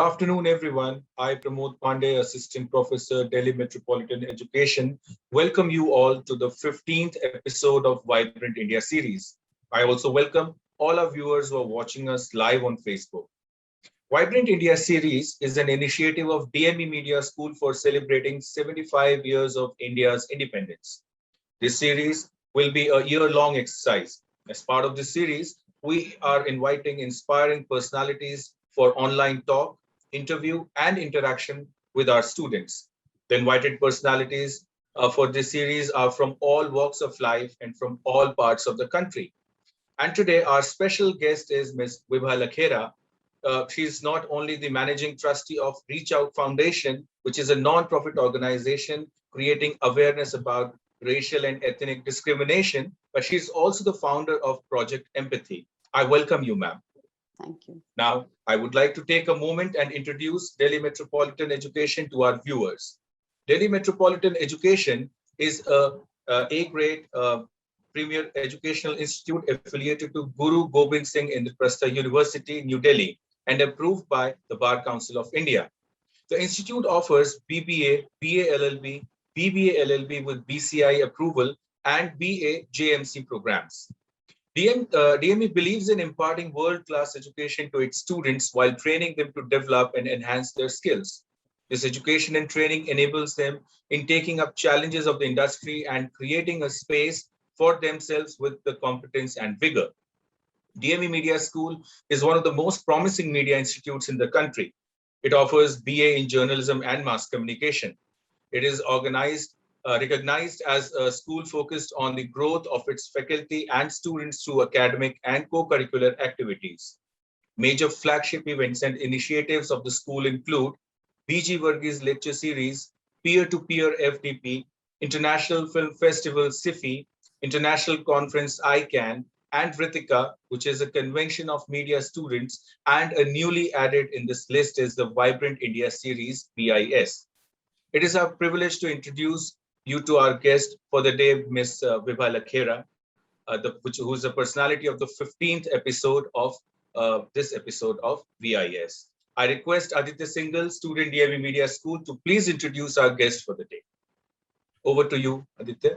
afternoon, everyone. I, Pramod Pandey, Assistant Professor, Delhi Metropolitan Education, welcome you all to the 15th episode of Vibrant India series. I also welcome all our viewers who are watching us live on Facebook. Vibrant India series is an initiative of DME Media School for celebrating 75 years of India's independence. This series will be a year-long exercise. As part of this series, we are inviting inspiring personalities for online talk, interview, and interaction with our students. The invited personalities for this series are from all walks of life and from all parts of the country. And today, our special guest is Ms. Vibha Lakhera. She's not only the managing trustee of Reach Out Foundation, which is a non-profit organization creating awareness about racial and ethnic discrimination, but she's also the founder of Project Empathy. I welcome you, ma'am. Thank you. Now, I would like to take a moment and introduce Delhi Metropolitan Education to our viewers. Delhi Metropolitan Education is a A-grade premier educational institute affiliated to Guru Gobind Singh Indraprastha University, New Delhi, and approved by the Bar Council of India. The institute offers BBA, BA LLB, BBA LLB with BCI approval, and BA JMC programs. DME believes in imparting world-class education to its students while training them to develop and enhance their skills. This education and training enables them in taking up challenges of the industry and creating a space for themselves with the competence and vigor. DME Media School is one of the most promising media institutes in the country. It offers BA in journalism and mass communication. It is recognized as a school focused on the growth of its faculty and students through academic and co-curricular activities. Major flagship events and initiatives of the school include BG Varghese Lecture Series, Peer-to-Peer FDP, International Film Festival SIFI, International Conference ICANN, and Vritika, which is a convention of media students, and a newly added in this list is the Vibrant India series, VIS. It is our privilege to introduce you to our guest for the day, Ms. Vibha Lakhera, who is the personality of the 15th episode of this episode of VIS. I request Aditya Singhal, student DME Media School, to please introduce our guest for the day. Over to you, Aditya.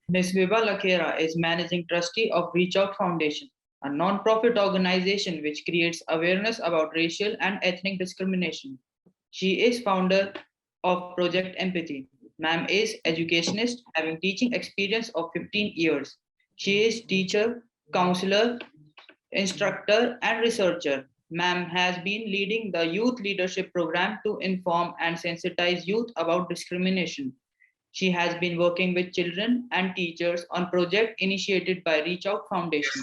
Ms. Vibha Lakhera is Managing Trustee of Reach Out Foundation, a non-profit organization which creates awareness about racial and ethnic discrimination. She is founder of Project Empathy. Ma'am is educationist, having teaching experience of 15 years. She is teacher, counselor, instructor, and researcher. Ma'am has been leading the youth leadership program to inform and sensitize youth about discrimination. She has been working with children and teachers on project initiated by Reach Out Foundation.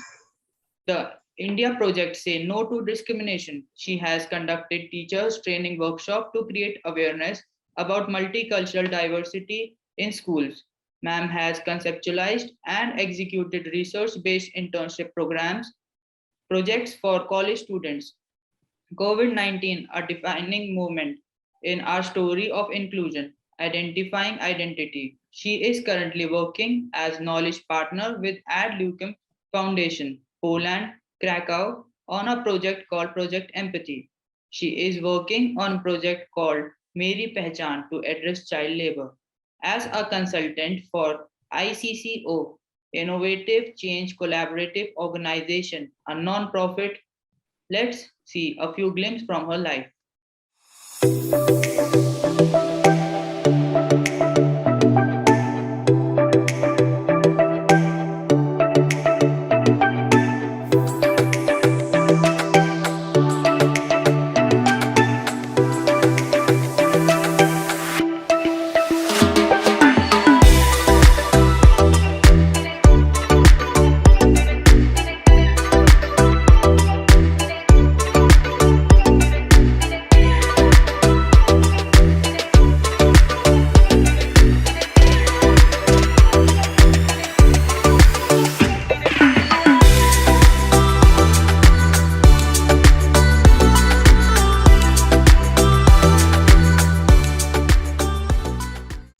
The India project Say No to Discrimination. She has conducted teachers training workshop to create awareness about multicultural diversity in schools. Ma'am has conceptualized and executed research-based internship projects for college students. COVID-19, a defining moment in our story of inclusion, identifying identity. She is currently working as knowledge partner with Ad Lucem Foundation, Poland, Krakow, on a project called Project Empathy. She is working on a project called Meri Pehchan to address child labor. As a consultant for ICCO, Innovative Change Collaborative Organization, a non-profit, let's see a few glimpses from her life.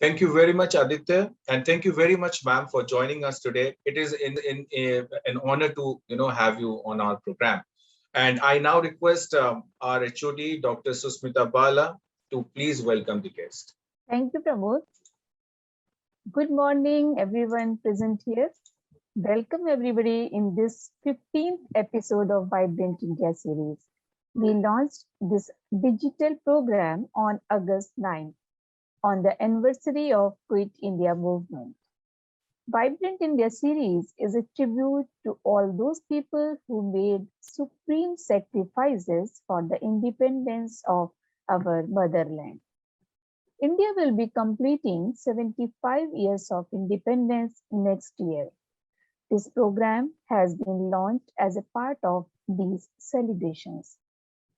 Thank you very much, Aditya, and thank you very much, ma'am, for joining us today. It is an honor to have you on our program. And I now request our HOD, Dr. Susmita Bala, to please welcome the guest. Thank you, Pramod. Good morning, everyone present here. Welcome, everybody, in this 15th episode of Vibrant India series. We launched this digital program on August 9th, on the anniversary of Quit India movement. Vibrant India series is a tribute to all those people who made supreme sacrifices for the independence of our motherland. India will be completing 75 years of independence next year. This program has been launched as a part of these celebrations.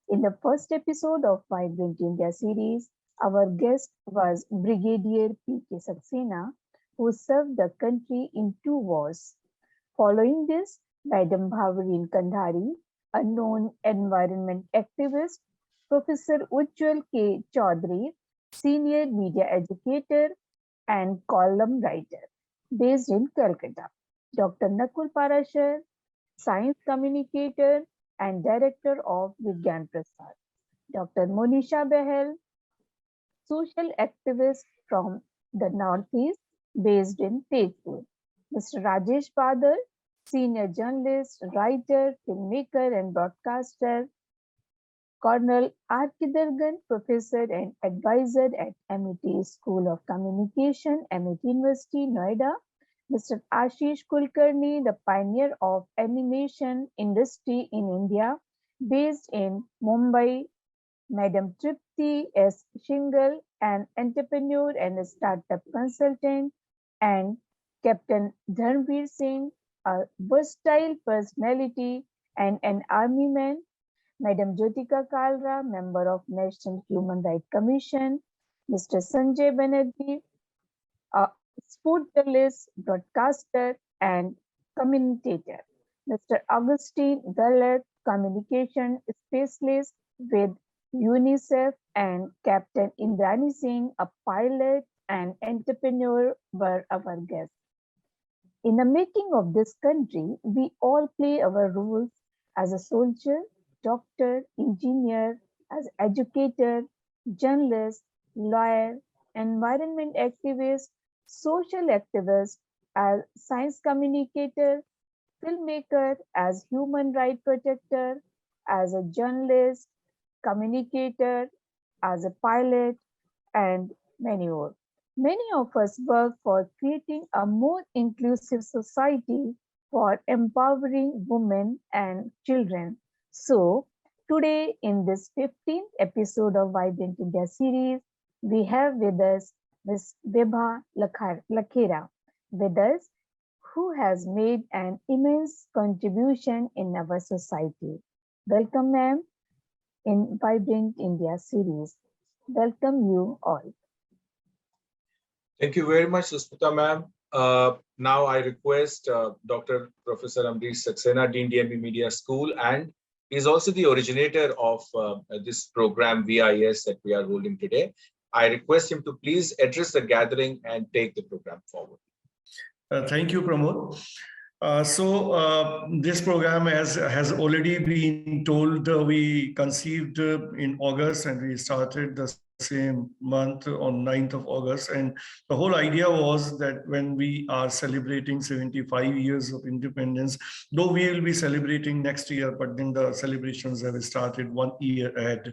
In the first episode of Vibrant India series, our guest was Brigadier P.K. Saxena, who served the country in 2 wars. Following this, Madam Bhavareen Kandhari, a known environment activist, Professor Ujjwal K. Chaudhary, senior media educator and column writer based in Calcutta. Dr. Nakul Parashar, science communicator and director of Vigyan Prasad. Dr. Monisha Behel, social activist from the Northeast based in Tezpur. Mr. Rajesh Badal, senior journalist, writer, filmmaker and broadcaster. Colonel R. Kidargan, professor and advisor at MIT School of Communication, MIT University, Noida. Mr. Ashish Kulkarni, the pioneer of animation industry in India, based in Mumbai. Madam Tripti S. Shingal, an entrepreneur and a startup consultant, and Captain Dharmveer Singh, a versatile personality and an army man. Madam Jyotika Kalra, member of National Human Rights Commission. Mr. Sanjay Banerjee, a sport journalist, broadcaster, and commentator. Mr. Augustine Dalat, communication specialist with UNICEF, and Captain Indrani Singh, a pilot and entrepreneur, were our guests. In the making of this country, we all play our roles as a soldier, doctor, engineer, as educator, journalist, lawyer, environment activist, social activist, as science communicator, filmmaker, as human rights protector, as a journalist, communicator, as a pilot, and many more. Many of us work for creating a more inclusive society for empowering women and children. So, today in this 15th episode of Vibrant India series, we have with us Ms. Vibha Lakhera with us, who has made an immense contribution in our society. Welcome, ma'am, in Vibrant India series. Welcome you all. Thank you very much, Susmita ma'am. Now I request Dr. Professor Amrit Saxena, Dean DMB Media School, and is also the originator of this program VIS that we are holding today. I request him to please address the gathering and take the program forward. Thank you, Pramod. This program has already been told, we conceived in August and we started the same month on 9th of August. And the whole idea was that when we are celebrating 75 years of independence, though we will be celebrating next year, but then the celebrations have started 1 year ahead.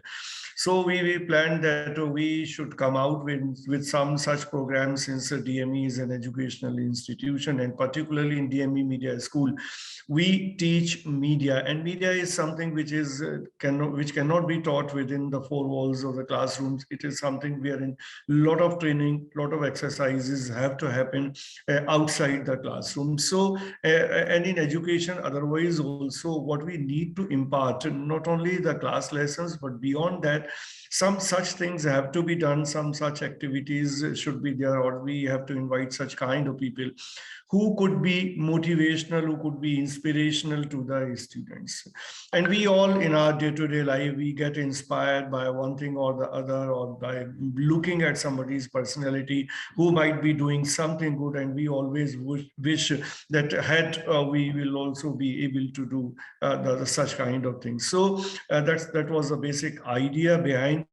So we planned that we should come out with some such programs, since DME is an educational institution, and particularly in DME Media School, we teach media, and media is something which is cannot be taught within the 4 walls of the classrooms. It is something wherein a lot of training, lot of exercises have to happen outside the classroom. So, and in education, otherwise also what we need to impart, not only the class lessons, but beyond that, some such things have to be done, some such activities should be there, or we have to invite such kind of people who could be motivational, who could be inspirational to the students. And we all in our day-to-day life, we get inspired by one thing or the other, or or by looking at somebody's personality who might be doing something good, and we always wish that had we will also be able to do such kind of things. So that was the basic idea behind,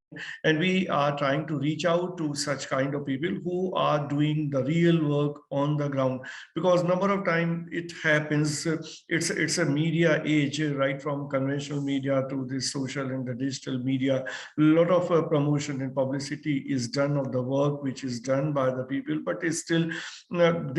and we are trying to reach out to such kind of people who are doing the real work on the ground, because number of time it happens, it's a media age, right from conventional media to the social and the digital media. A lot of promotion and publicity is done of the work which is done by the people, but it's still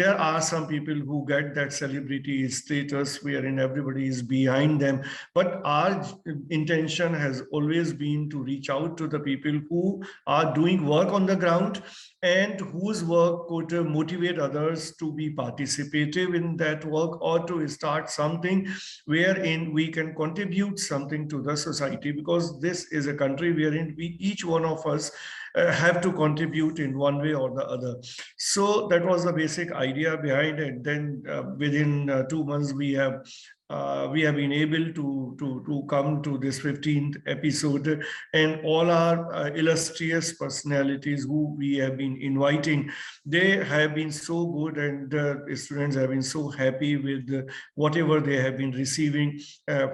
there are some people who get that celebrity status wherein everybody is behind them. But our intention has always been to reach out to the people who are doing work on the ground and whose work could motivate others to be participative in that work, or to start something wherein we can contribute something to the society, because this is a country wherein we, each one of us, have to contribute in one way or the other. So that was the basic idea behind it. Then within 2 months we have been able to come to this 15th episode, and all our illustrious personalities who we have been inviting, they have been so good, and students have been so happy with whatever they have been receiving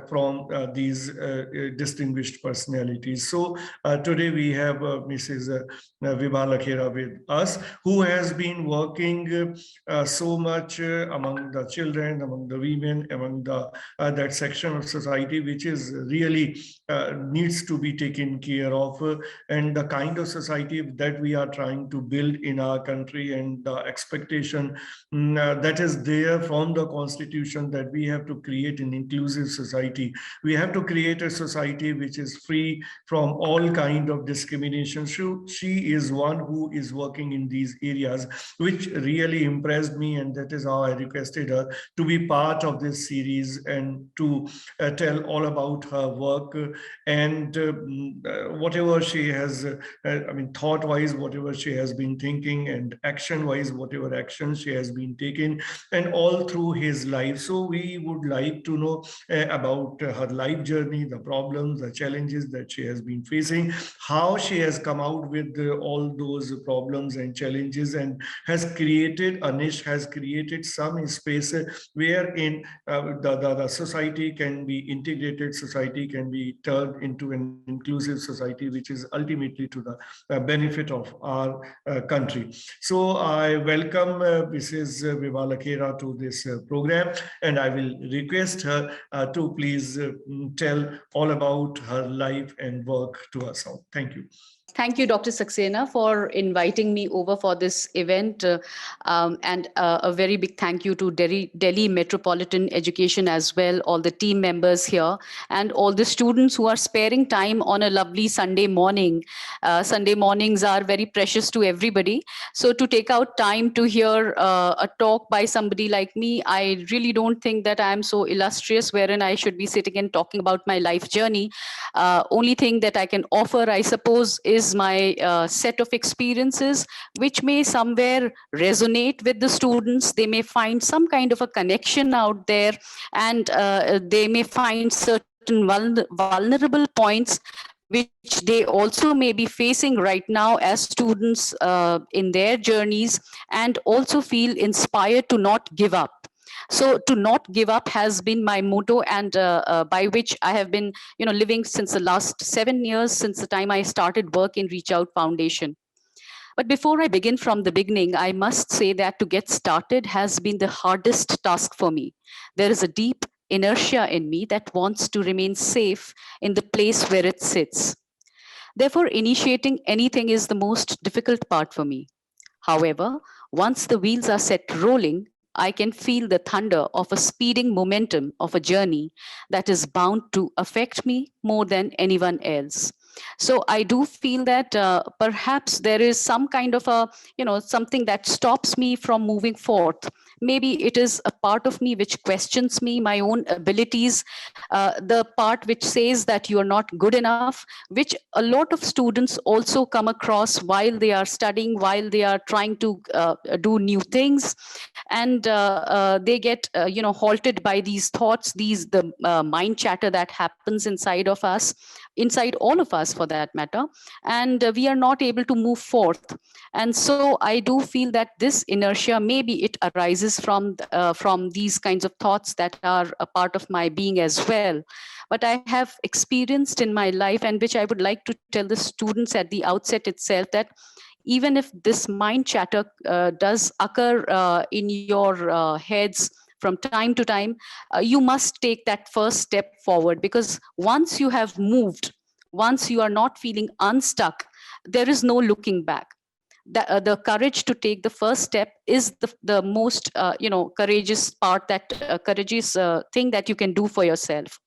from these distinguished personalities. So today we have Mrs. Vibha Lakhera with us, who has been working so much among the children, among the women, among the that section of society which is really needs to be taken care of, and the kind of society that we are trying to build in our country, and the expectation that is there from the constitution, that we have to create an inclusive society. We have to create a society which is free from all kind of discrimination. So she is one who is working in these areas, which really impressed me, and that is how I requested her to be part of this series and to tell all about her work, and whatever she has, I mean, thought-wise, whatever she has been thinking, and action-wise, whatever action she has been taking, and all through his life. So we would like to know about her life journey, the problems, the challenges that she has been facing, how she has come out with all those problems and challenges, and has created a niche, has created some space wherein the society can be integrated, society can be turned into an inclusive society, which is ultimately to the benefit of our country. So I welcome Mrs. Vibha Lakhera to this program, and I will request her to please tell all about her life and work to us all. Thank you. Thank you, Dr. Saxena, for inviting me over for this event. And a very big thank you to Delhi Metropolitan Education as well, all the team members here, and all the students who are sparing time on a lovely Sunday morning. Sunday mornings are very precious to everybody. So to take out time to hear a talk by somebody like me, I really don't think that I am so illustrious wherein I should be sitting and talking about my life journey. Only thing that I can offer, I suppose, is my set of experiences, which may somewhere resonate with the students. They may find some kind of a connection out there, and they may find certain vulnerable points which they also may be facing right now as students in their journeys, and also feel inspired to not give up. So to not give up has been my motto, and by which I have been, living since the last 7 years, since the time I started work in Reach Out Foundation. But before I begin from the beginning, I must say that to get started has been the hardest task for me. There is a deep inertia in me that wants to remain safe in the place where it sits. Therefore, initiating anything is the most difficult part for me. However, once the wheels are set rolling, I can feel the thunder of a speeding momentum of a journey that is bound to affect me more than anyone else. So I do feel that perhaps there is some kind of a, something that stops me from moving forth. Maybe it is a part of me which questions me, my own abilities, the part which says that you are not good enough, which a lot of students also come across while they are studying, while they are trying to do new things, and they get halted by these thoughts, the mind chatter that happens inside of us, inside all of us for that matter, and we are not able to move forth. And so I do feel that this inertia, maybe it arises from these kinds of thoughts that are a part of my being as well, but I have experienced in my life, and which I would like to tell the students at the outset itself, that even if this mind chatter does occur in your heads from time to time, you must take that first step forward, because once you have moved, once you are not feeling unstuck, there is no looking back. The courage to take the first step is the most courageous part, that courageous thing that you can do for yourself.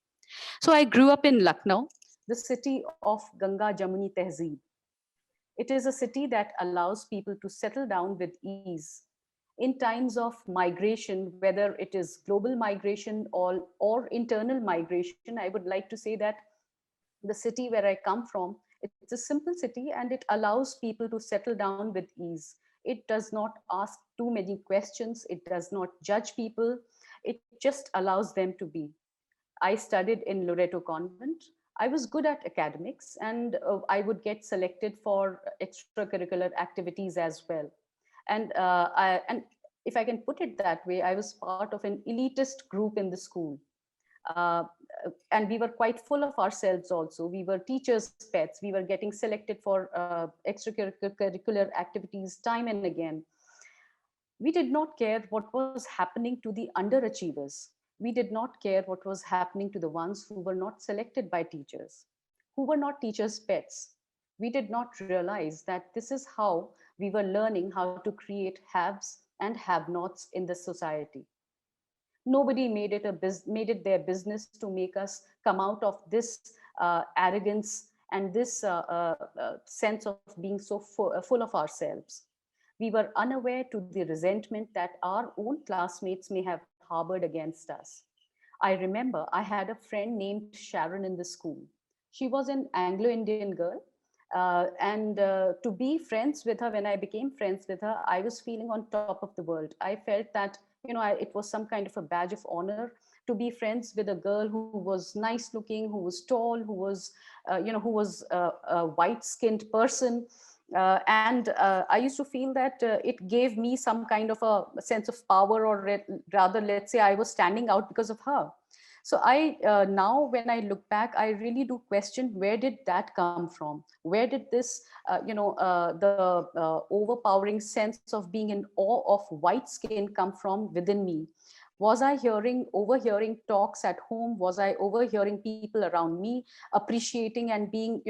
So I grew up in Lucknow, the city of Ganga Jamuni Tehzeeb. It is a city that allows people to settle down with ease. In times of migration, whether it is global migration or internal migration, I would like to say that the city where I come from, it's a simple city and it allows people to settle down with ease. It does not ask too many questions. It does not judge people. It just allows them to be. I studied in Loreto Convent. I was good at academics, and I would get selected for extracurricular activities as well. And if I can put it that way, I was part of an elitist group in the school. Uh, and we were quite full of ourselves also. We were teachers' pets. We were getting selected for extracurricular activities time and again. We did not care what was happening to the underachievers. We did not care what was happening to the ones who were not selected by teachers, who were not teachers' pets. We did not realize that this is how we were learning how to create haves and have nots in the society. Nobody made it their business to make us come out of this arrogance and this sense of being so full of ourselves. We were unaware to the resentment that our own classmates may have harbored against us. I remember I had a friend named Sharon in the school. She was an Anglo-Indian girl. And to be friends with her, when I became friends with her, I was feeling on top of the world. I felt that, it was some kind of a badge of honor to be friends with a girl who was nice looking, who was tall, who was a white-skinned person. And I used to feel that it gave me some kind of a sense of power, or rather, let's say I was standing out because of her. So I now, when I look back, I really do question, where did that come from? Where did this, the overpowering sense of being in awe of white skin come from within me? Was I overhearing talks at home? Was I overhearing people around me appreciating and being,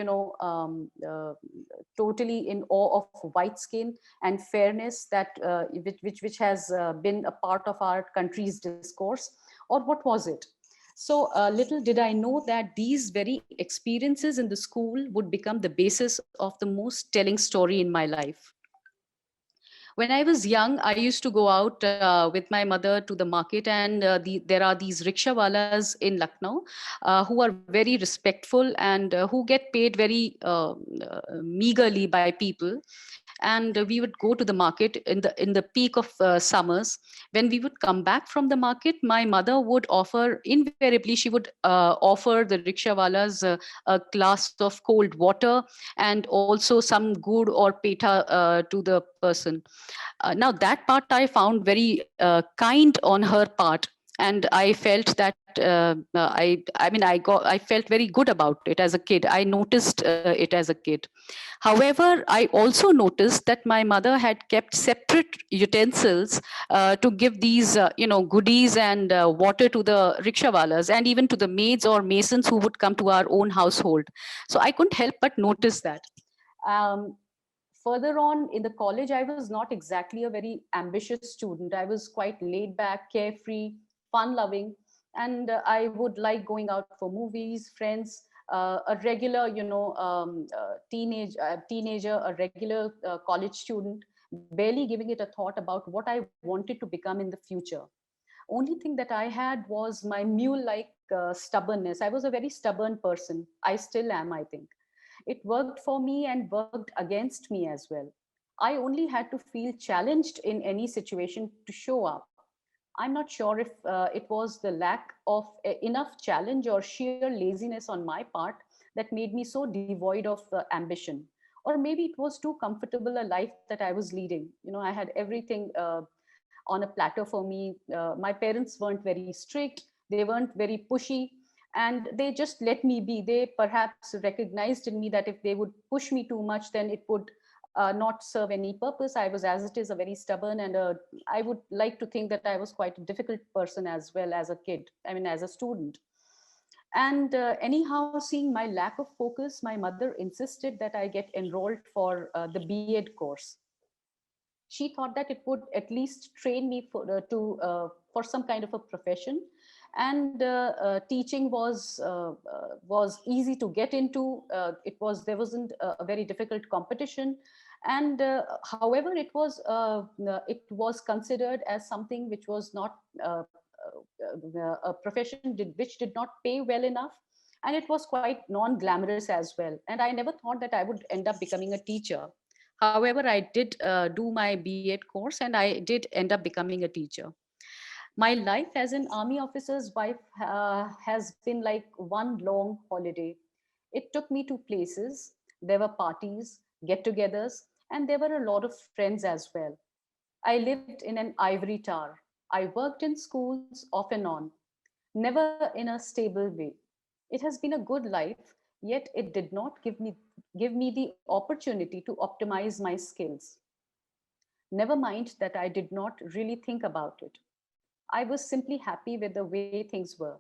totally in awe of white skin and fairness, that which has been a part of our country's discourse, or what was it? So little did I know that these very experiences in the school would become the basis of the most telling story in my life. When I was young, I used to go out with my mother to the market, and there are these rickshawalas in Lucknow who are very respectful and who get paid very meagerly by people. And we would go to the market in the peak of summers. When we would come back from the market, my mother would offer, invariably she would offer the rickshawalas a glass of cold water, and also some gur or petha to the person. Now that part I found very kind on her part, and I felt that I felt very good about it as a kid. I noticed it as a kid. However, I also noticed that my mother had kept separate utensils to give these goodies and water to the rickshawalas, and even to the maids or masons who would come to our own household. So I couldn't help but notice that. Um, Further on in the college, I was not exactly a very ambitious student. I was quite laid back, carefree, fun loving, and I would like going out for movies, friends, a regular, teenager, a regular college student. barely giving it a thought about what I wanted to become in the future. Only thing that I had was my mule-like stubbornness. I was a very stubborn person. I still am, I think. It worked for me and worked against me as well. I only had to feel challenged in any situation to show up. I'm not sure if it was the lack of enough challenge or sheer laziness on my part that made me so devoid of ambition. Or maybe it was too comfortable a life that I was leading. You know, I had everything on a platter for me. My parents weren't very strict, they weren't very pushy, and they just let me be. They perhaps recognized in me that if they would push me too much, then it would not serve any purpose. I was, as it is, a very stubborn and I would like to think that I was quite a difficult person as well as a kid, I mean, as a student. And anyhow, seeing my lack of focus, my mother insisted that I get enrolled for the B.Ed course. She thought that it would at least train me for some kind of a profession, and teaching was easy to get into. It was, there wasn't a very difficult competition, and however it was considered as something which was not a profession which did not pay well enough, and it was quite non-glamorous as well, and I never thought that I would end up becoming a teacher. However, I did do my B.Ed course and I did end up becoming a teacher. My life as an army officer's wife has been like one long holiday. It took me to places, there were parties, get togethers, and there were a lot of friends as well. I lived in an ivory tower. I worked in schools off and on, never in a stable way. It has been a good life, yet it did not give me the opportunity to optimize my skills. Never mind that I did not really think about it. I was simply happy with the way things were,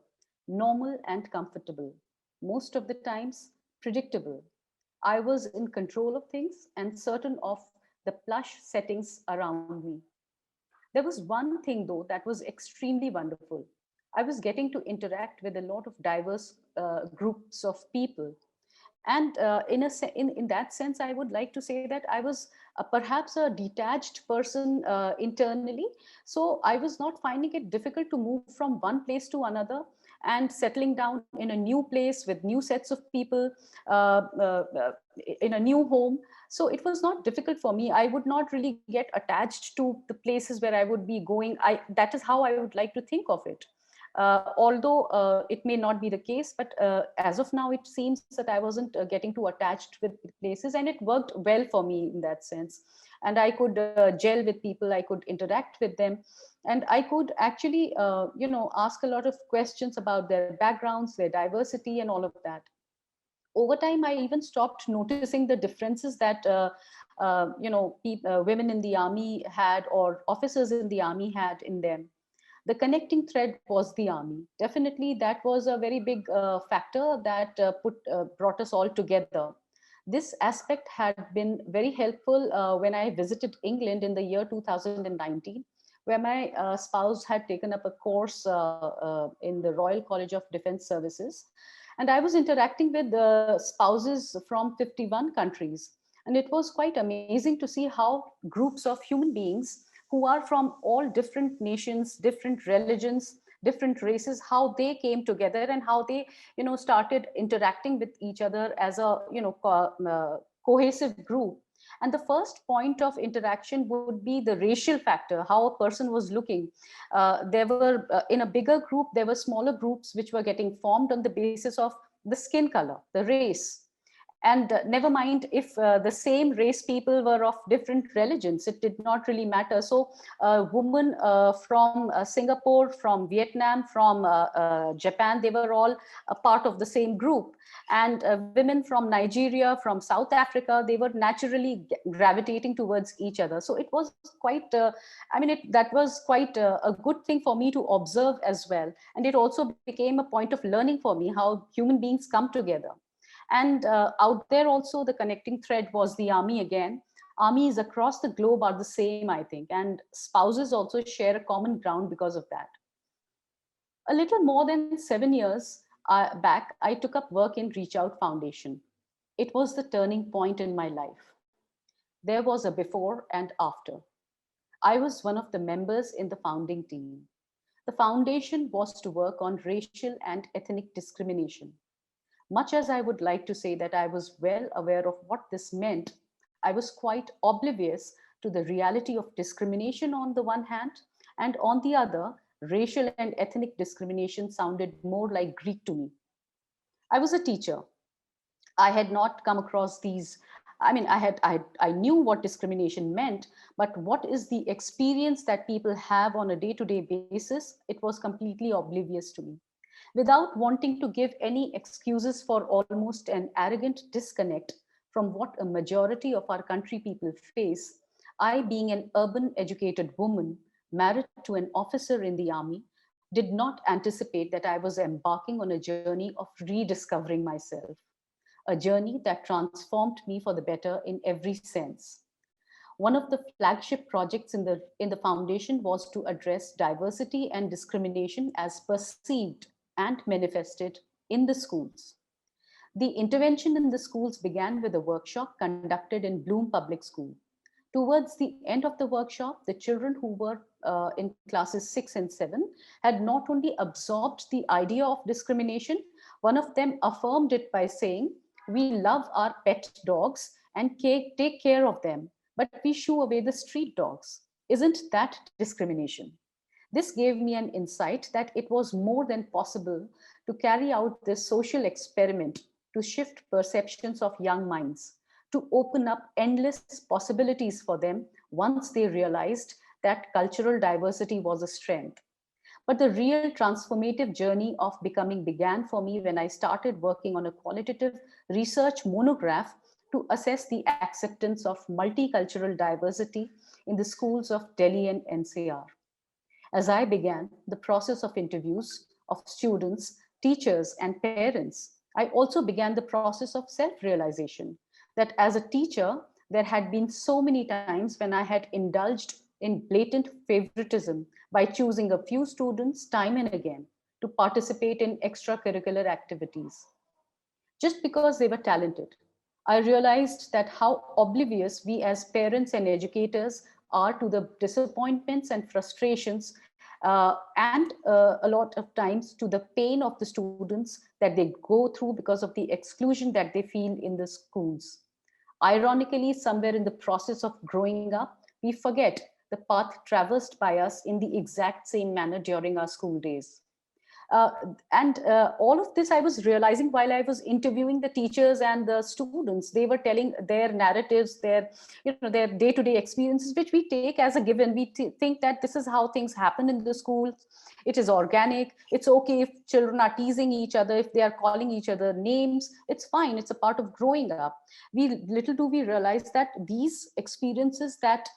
normal and comfortable. Most of the times, predictable. I was in control of things and certain of the plush settings around me. There was one thing, though, that was extremely wonderful. I was getting to interact with a lot of diverse groups of people. And in that sense, I would like to say that I was perhaps a detached person internally. So I was not finding it difficult to move from one place to another and settling down in a new place with new sets of people in a new home. So it was not difficult for me. I would not really get attached to the places where I would be going. That is how I would like to think of it. Although it may not be the case, but as of now, it seems that I wasn't getting too attached with places, and it worked well for me in that sense. And I could gel with people, I could interact with them, and I could actually, ask a lot of questions about their backgrounds, their diversity, and all of that. Over time, I even stopped noticing the differences that women in the army had, or officers in the army had in them. The connecting thread was the army. Definitely, that was a very big factor that brought us all together. This aspect had been very helpful when I visited England in the year 2019, where my spouse had taken up a course in the Royal College of Defence Services. And I was interacting with the spouses from 51 countries. And it was quite amazing to see how groups of human beings who are from all different nations, different religions, different races, how they came together and how they, started interacting with each other as a, cohesive group. And the first point of interaction would be the racial factor, how a person was looking. There were, in a bigger group, there were smaller groups which were getting formed on the basis of the skin color, the race. And never mind if the same race people were of different religions, it did not really matter. So women from Singapore, from Vietnam, from Japan, they were all a part of the same group. And women from Nigeria, from South Africa, they were naturally gravitating towards each other. So it was quite, that was quite a good thing for me to observe as well. And it also became a point of learning for me how human beings come together. And out there also, the connecting thread was the army again. Armies across the globe are the same, I think, and spouses also share a common ground because of that. A little more than 7 years back, I took up work in Reach Out Foundation. It was the turning point in my life. There was a before and after. I was one of the members in the founding team. The foundation was to work on racial and ethnic discrimination. Much as I would like to say that I was well aware of what this meant, I was quite oblivious to the reality of discrimination on the one hand, and on the other, racial and ethnic discrimination sounded more like Greek to me. I was a teacher. I had not come across these. I knew what discrimination meant, but what is the experience that people have on a day-to-day basis? It was completely oblivious to me. Without wanting to give any excuses for almost an arrogant disconnect from what a majority of our country people face, I, being an urban educated woman, married to an officer in the army, did not anticipate that I was embarking on a journey of rediscovering myself, a journey that transformed me for the better in every sense. One of the flagship projects in the foundation was to address diversity and discrimination as perceived and manifested in the schools. The intervention in the schools began with a workshop conducted in Bloom Public School. Towards the end of the workshop, the children who were in classes 6 and 7 had not only absorbed the idea of discrimination, one of them affirmed it by saying, "We love our pet dogs and take care of them, but we shoo away the street dogs. Isn't that discrimination?" This gave me an insight that it was more than possible to carry out this social experiment to shift perceptions of young minds, to open up endless possibilities for them once they realized that cultural diversity was a strength. But the real transformative journey of becoming began for me when I started working on a qualitative research monograph to assess the acceptance of multicultural diversity in the schools of Delhi and NCR. As I began the process of interviews of students, teachers, and parents, I also began the process of self realization that as a teacher, there had been so many times when I had indulged in blatant favoritism by choosing a few students time and again to participate in extracurricular activities just because they were talented. I realized that how oblivious we as parents and educators are to the disappointments and frustrations, and a lot of times to the pain of the students that they go through because of the exclusion that they feel in the schools. Ironically, somewhere in the process of growing up, we forget the path traversed by us in the exact same manner during our school days. And all of this I was realizing while I was interviewing the teachers and the students. They were telling their narratives, their day-to-day experiences, which we take as a given. We think that this is how things happen in the school. It is organic. It's okay if children are teasing each other, if they are calling each other names. It's fine. It's a part of growing up. We little do we realize that these experiences that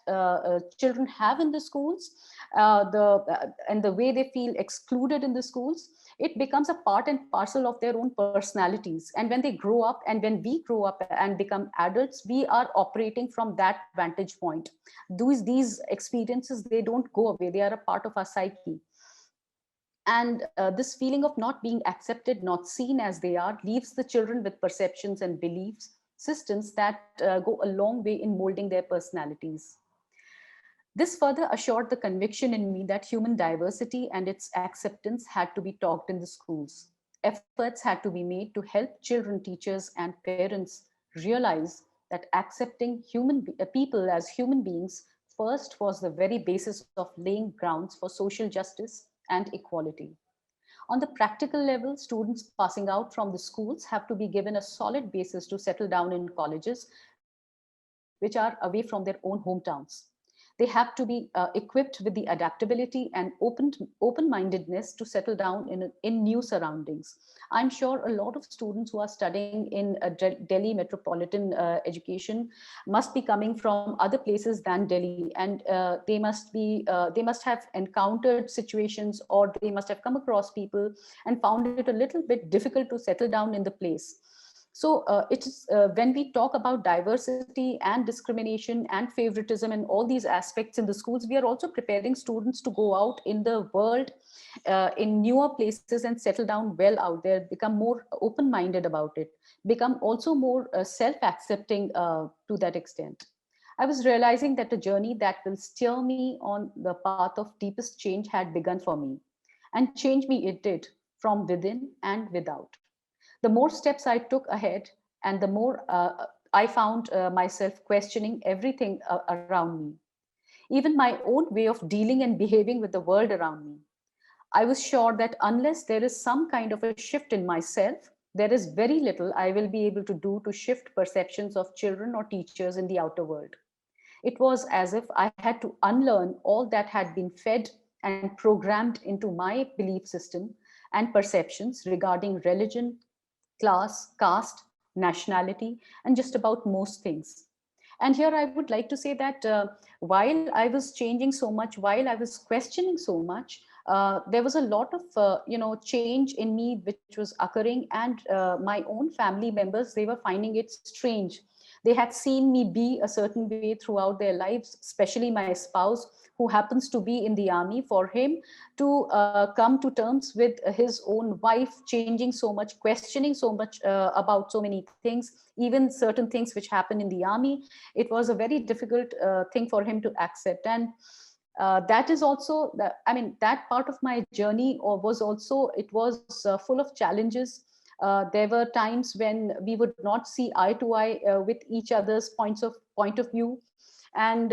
children have in the schools, and the way they feel excluded in the schools, it becomes a part and parcel of their own personalities. And when they grow up, and when we grow up and become adults, we are operating from that vantage point. These experiences, they don't go away. They are a part of our psyche. And this feeling of not being accepted, not seen as they are, leaves the children with perceptions and beliefs systems that go a long way in molding their personalities. This further assured the conviction in me that human diversity and its acceptance had to be taught in the schools. Efforts had to be made to help children, teachers, and parents realize that accepting people as human beings first was the very basis of laying grounds for social justice and equality. On the practical level, students passing out from the schools have to be given a solid basis to settle down in colleges, which are away from their own hometowns. They have to be equipped with the adaptability and open-mindedness to settle down in new surroundings. I'm sure a lot of students who are studying in Delhi metropolitan education must be coming from other places than Delhi, and they must have encountered situations, or they must have come across people and found it a little bit difficult to settle down in the place. So it's when we talk about diversity and discrimination and favoritism and all these aspects in the schools, we are also preparing students to go out in the world, in newer places, and settle down well out there, become more open-minded about it, become also more self-accepting to that extent. I was realizing that a journey that will steer me on the path of deepest change had begun for me. And change me it did, from within and without. The more steps I took ahead, and the more I found myself questioning everything around me, even my own way of dealing and behaving with the world around me. I was sure that unless there is some kind of a shift in myself, there is very little I will be able to do to shift perceptions of children or teachers in the outer world. It was as if I had to unlearn all that had been fed and programmed into my belief system and perceptions regarding religion, class, caste, nationality, and just about most things. And here I would like to say that while I was changing so much, while I was questioning so much, there was a lot of change in me which was occurring, and my own family members, they were finding it strange. They had seen me be a certain way throughout their lives, especially my spouse, who happens to be in the army. For him to come to terms with his own wife changing so much, questioning so much about so many things, even certain things which happen in the army, it was a very difficult thing for him to accept. And that is also that part of my journey was also, it was full of challenges. There were times when we would not see eye to eye with each other's point of view. And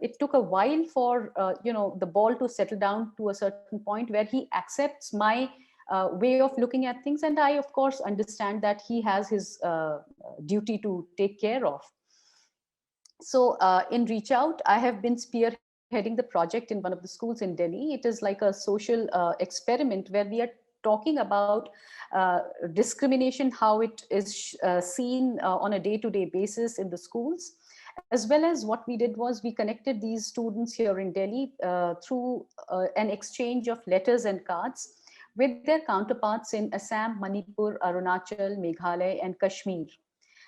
it took a while for the ball to settle down to a certain point where he accepts my way of looking at things, and I of course understand that he has his duty to take care of. So in Reach Out, I have been spearheading the project in one of the schools in Delhi. It is like a social experiment where we are talking about discrimination, how it is seen on a day-to-day basis in the schools. As well as what we did was we connected these students here in Delhi through an exchange of letters and cards with their counterparts in Assam, Manipur, Arunachal, Meghalaya, and Kashmir.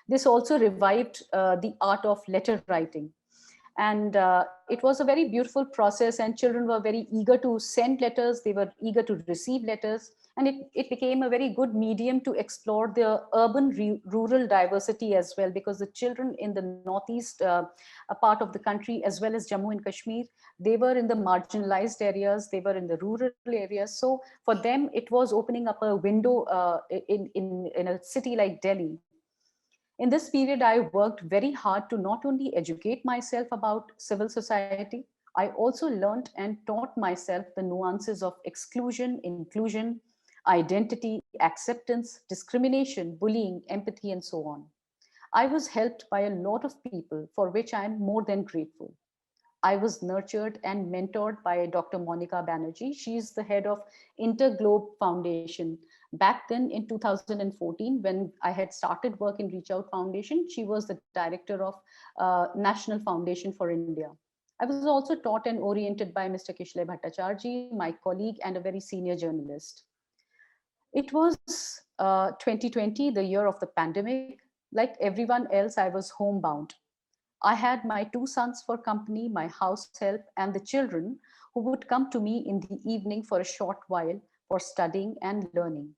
This also revived the art of letter writing. And it was a very beautiful process, and children were very eager to send letters, they were eager to receive letters, and it became a very good medium to explore the rural diversity as well, because the children in the northeast a part of the country, as well as Jammu and Kashmir, they were in the marginalized areas, they were in the rural areas. So for them, it was opening up a window in a city like Delhi. In this period, I worked very hard to not only educate myself about civil society, I also learned and taught myself the nuances of exclusion, inclusion, identity, acceptance, discrimination, bullying, empathy, and so on. I was helped by a lot of people for which I am more than grateful. I was nurtured and mentored by Dr. Monica Banerjee. She is the head of Interglobe Foundation. Back then in 2014, when I had started work in Reach Out Foundation, she was the director of National Foundation for India. I was also taught and oriented by Mr. Kishle Bhattacharjee, my colleague and a very senior journalist. It was 2020, the year of the pandemic. Like everyone else, I was homebound. I had my two sons for company, my house help, and the children who would come to me in the evening for a short while for studying and learning.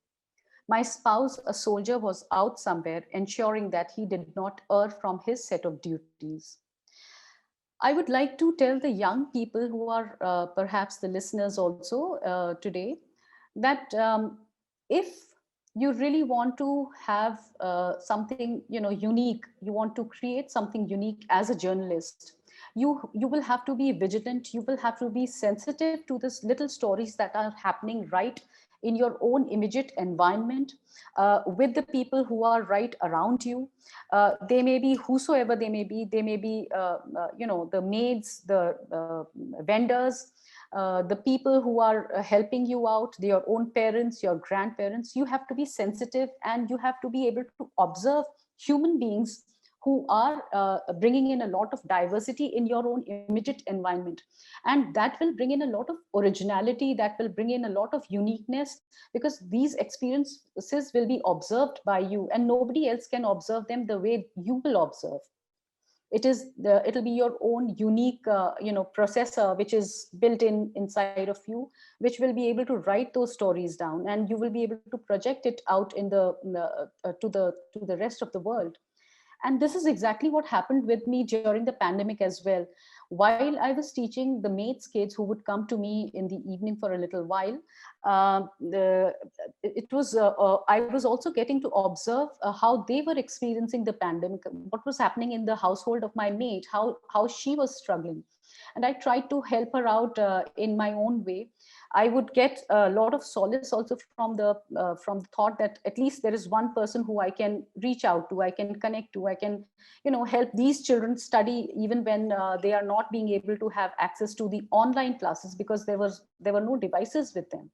My spouse, a soldier, was out somewhere, ensuring that he did not err from his set of duties. I would like to tell the young people who are perhaps the listeners also today that if you really want to have something unique, you want to create something unique as a journalist, you will have to be vigilant, you will have to be sensitive to this little stories that are happening right in your own immediate environment, with the people who are right around you. They may be whosoever they may be the maids, the vendors, the people who are helping you out, your own parents, your grandparents. You have to be sensitive, and you have to be able to observe human beings who are bringing in a lot of diversity in your own immediate environment. And that will bring in a lot of originality, that will bring in a lot of uniqueness, because these experiences will be observed by you, and nobody else can observe them the way you will observe. It'll be your own unique processor which is built in inside of you, which will be able to write those stories down, and you will be able to project it out in the to the rest of the world. And this is exactly what happened with me during the pandemic as well. While I was teaching the mates kids who would come to me in the evening for a little while, I was also getting to observe how they were experiencing the pandemic, what was happening in the household of my mate, how she was struggling. And I tried to help her out in my own way. I would get a lot of solace also from the thought that at least there is one person who I can reach out to, I can connect to, I can, help these children study even when they are not being able to have access to the online classes because there were no devices with them.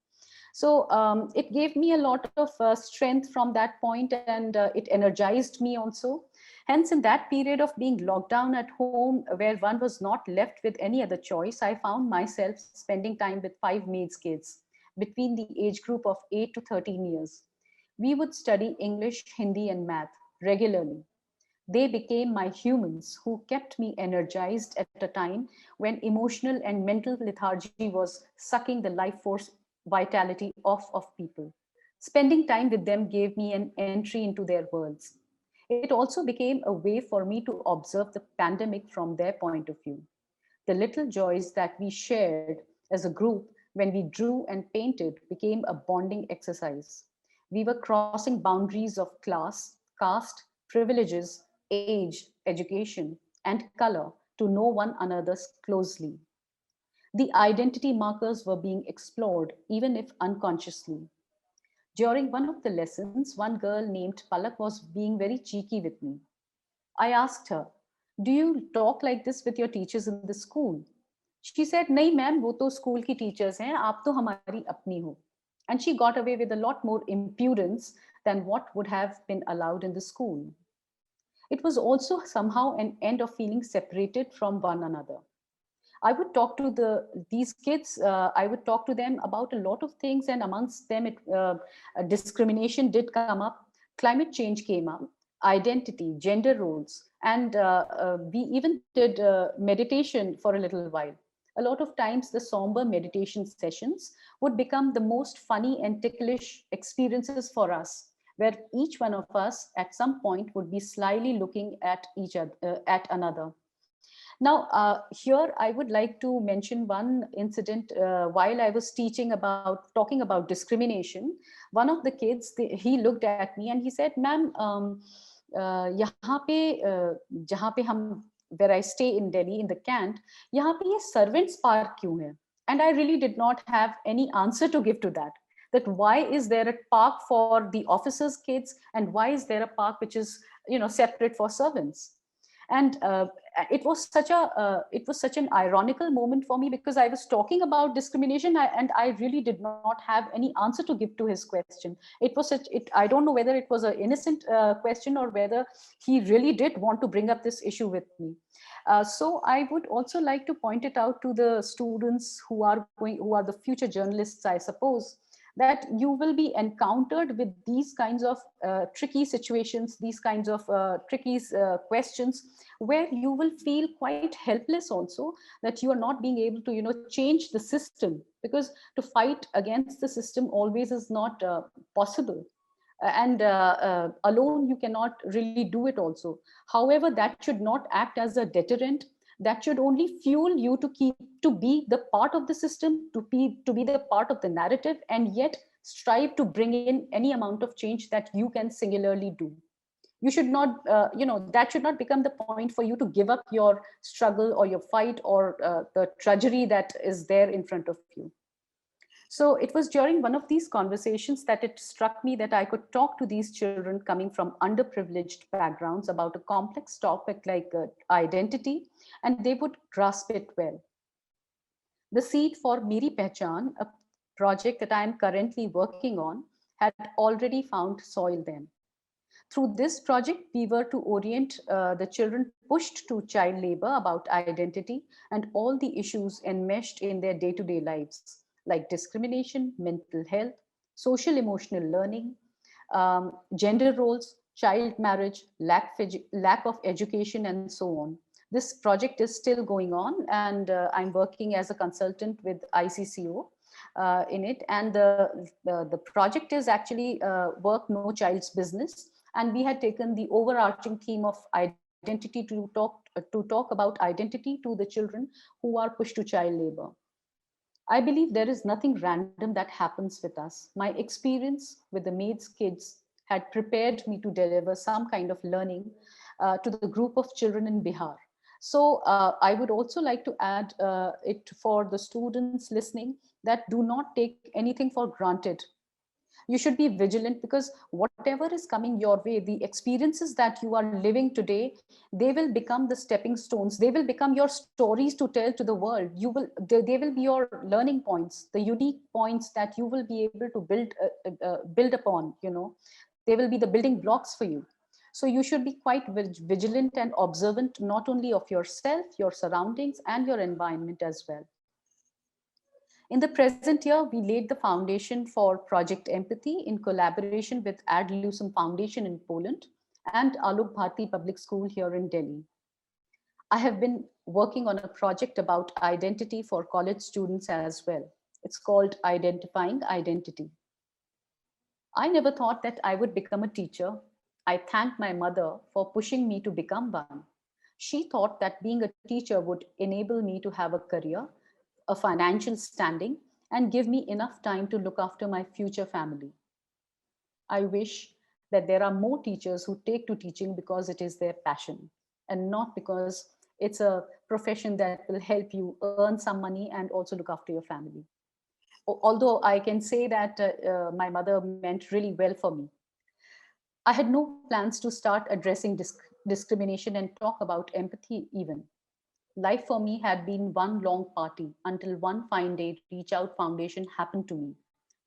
So it gave me a lot of strength from that point, and it energized me also. Hence, in that period of being locked down at home, where one was not left with any other choice, I found myself spending time with 5 maids kids between the age group of 8 to 13 years. We would study English, Hindi, and math regularly. They became my humans who kept me energized at a time when emotional and mental lethargy was sucking the life force vitality off of people. Spending time with them gave me an entry into their worlds. It also became a way for me to observe the pandemic from their point of view. The little joys that we shared as a group when we drew and painted became a bonding exercise. We were crossing boundaries of class, caste, privileges, age, education, and color to know one another closely. The identity markers were being explored, even if unconsciously. During one of the lessons, one girl named Palak was being very cheeky with me. I asked her, "Do you talk like this with your teachers in the school?" She said, "नहीं ma'am, वो तो school की teachers हैं, आप तो हमारी अपनी हो." And she got away with a lot more impudence than what would have been allowed in the school. It was also somehow an end of feeling separated from one another. I would talk to these kids. I would talk to them about a lot of things, and amongst them, discrimination did come up. Climate change came up, identity, gender roles, and we even did meditation for a little while. A lot of times, the somber meditation sessions would become the most funny and ticklish experiences for us, where each one of us at some point would be slyly looking at each other, at another. Now, here I would like to mention one incident while I was talking about discrimination. One of the kids, he looked at me and he said, "Ma'am, यहाँ पे जहाँ पे हम where I stay in Delhi in the Cant, यहाँ पे ये servants park क्यों है?" And I really did not have any answer to give to that. That why is there a park for the officers' kids and why is there a park which is separate for servants? And it was such an ironical moment for me because I was talking about discrimination and I really did not have any answer to give to his question. I don't know whether it was an innocent question or whether he really did want to bring up this issue with me. So I would also like to point it out to the students who are the future journalists, I suppose, that you will be encountered with these kinds of tricky situations, these kinds of tricky questions, where you will feel quite helpless also, that you are not being able to change the system, because to fight against the system always is not possible. And alone you cannot really do it also. However, that should not act as a deterrent. That should only fuel you to be the part of the system, to be the part of the narrative, and yet strive to bring in any amount of change that you can singularly do. You should not that should not become the point for you to give up your struggle or your fight or the drudgery that is there in front of you. So it was during one of these conversations that it struck me that I could talk to these children coming from underprivileged backgrounds about a complex topic like identity, and they would grasp it well. The seed for Meri Pehchan, a project that I am currently working on, had already found soil then. Through this project, we were to orient the children pushed to child labor about identity and all the issues enmeshed in their day-to-day lives, like discrimination, mental health, social emotional learning, gender roles, child marriage, lack of education, and so on. This project is still going on, and I'm working as a consultant with ICCO in it. And the project is actually Work No Child's Business. And we had taken the overarching theme of identity to talk about identity to the children who are pushed to child labor. I believe there is nothing random that happens with us. My experience with the maids' kids had prepared me to deliver some kind of learning to the group of children in Bihar. So I would also like to add it for the students listening that do not take anything for granted. You should be vigilant, because whatever is coming your way, the experiences that you are living today, they will become the stepping stones. They will become your stories to tell to the world. They will be your learning points, the unique points that you will be able to build upon. They will be the building blocks for you. So you should be quite vigilant and observant, not only of yourself, your surroundings, and your environment as well. In the present year, we laid the foundation for Project Empathy in collaboration with Ad Lucem Foundation in Poland and Alok Bharti Public School here in Delhi. I have been working on a project about identity for college students as well. It's called Identifying Identity. I never thought that I would become a teacher. I thank my mother for pushing me to become one. She thought that being a teacher would enable me to have a career, a financial standing, and give me enough time to look after my future family. I wish that there are more teachers who take to teaching because it is their passion and not because it's a profession that will help you earn some money and also look after your family. Although I can say that my mother meant really well for me. I had no plans to start addressing discrimination and talk about empathy even. Life for me had been one long party until one fine day Reach Out Foundation happened to me,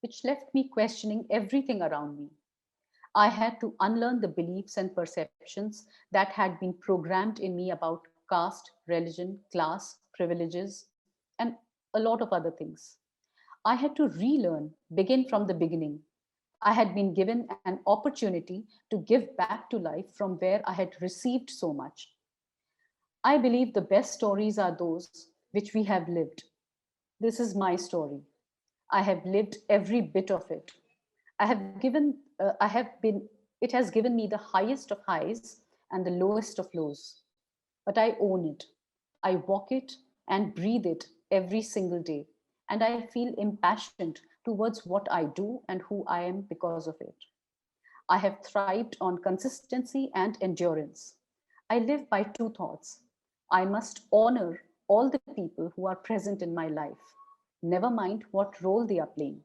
which left me questioning everything around me. I had to unlearn the beliefs and perceptions that had been programmed in me about caste, religion, class, privileges, and a lot of other things. I had to relearn, begin from the beginning. I had been given an opportunity to give back to life from where I had received so much. I believe the best stories are those which we have lived. This is my story. I have lived every bit of it. It has given me the highest of highs and the lowest of lows. But I own it. I walk it and breathe it every single day. And I feel impassioned towards what I do and who I am because of it. I have thrived on consistency and endurance. I live by two thoughts. I must honor all the people who are present in my life, never mind what role they are playing.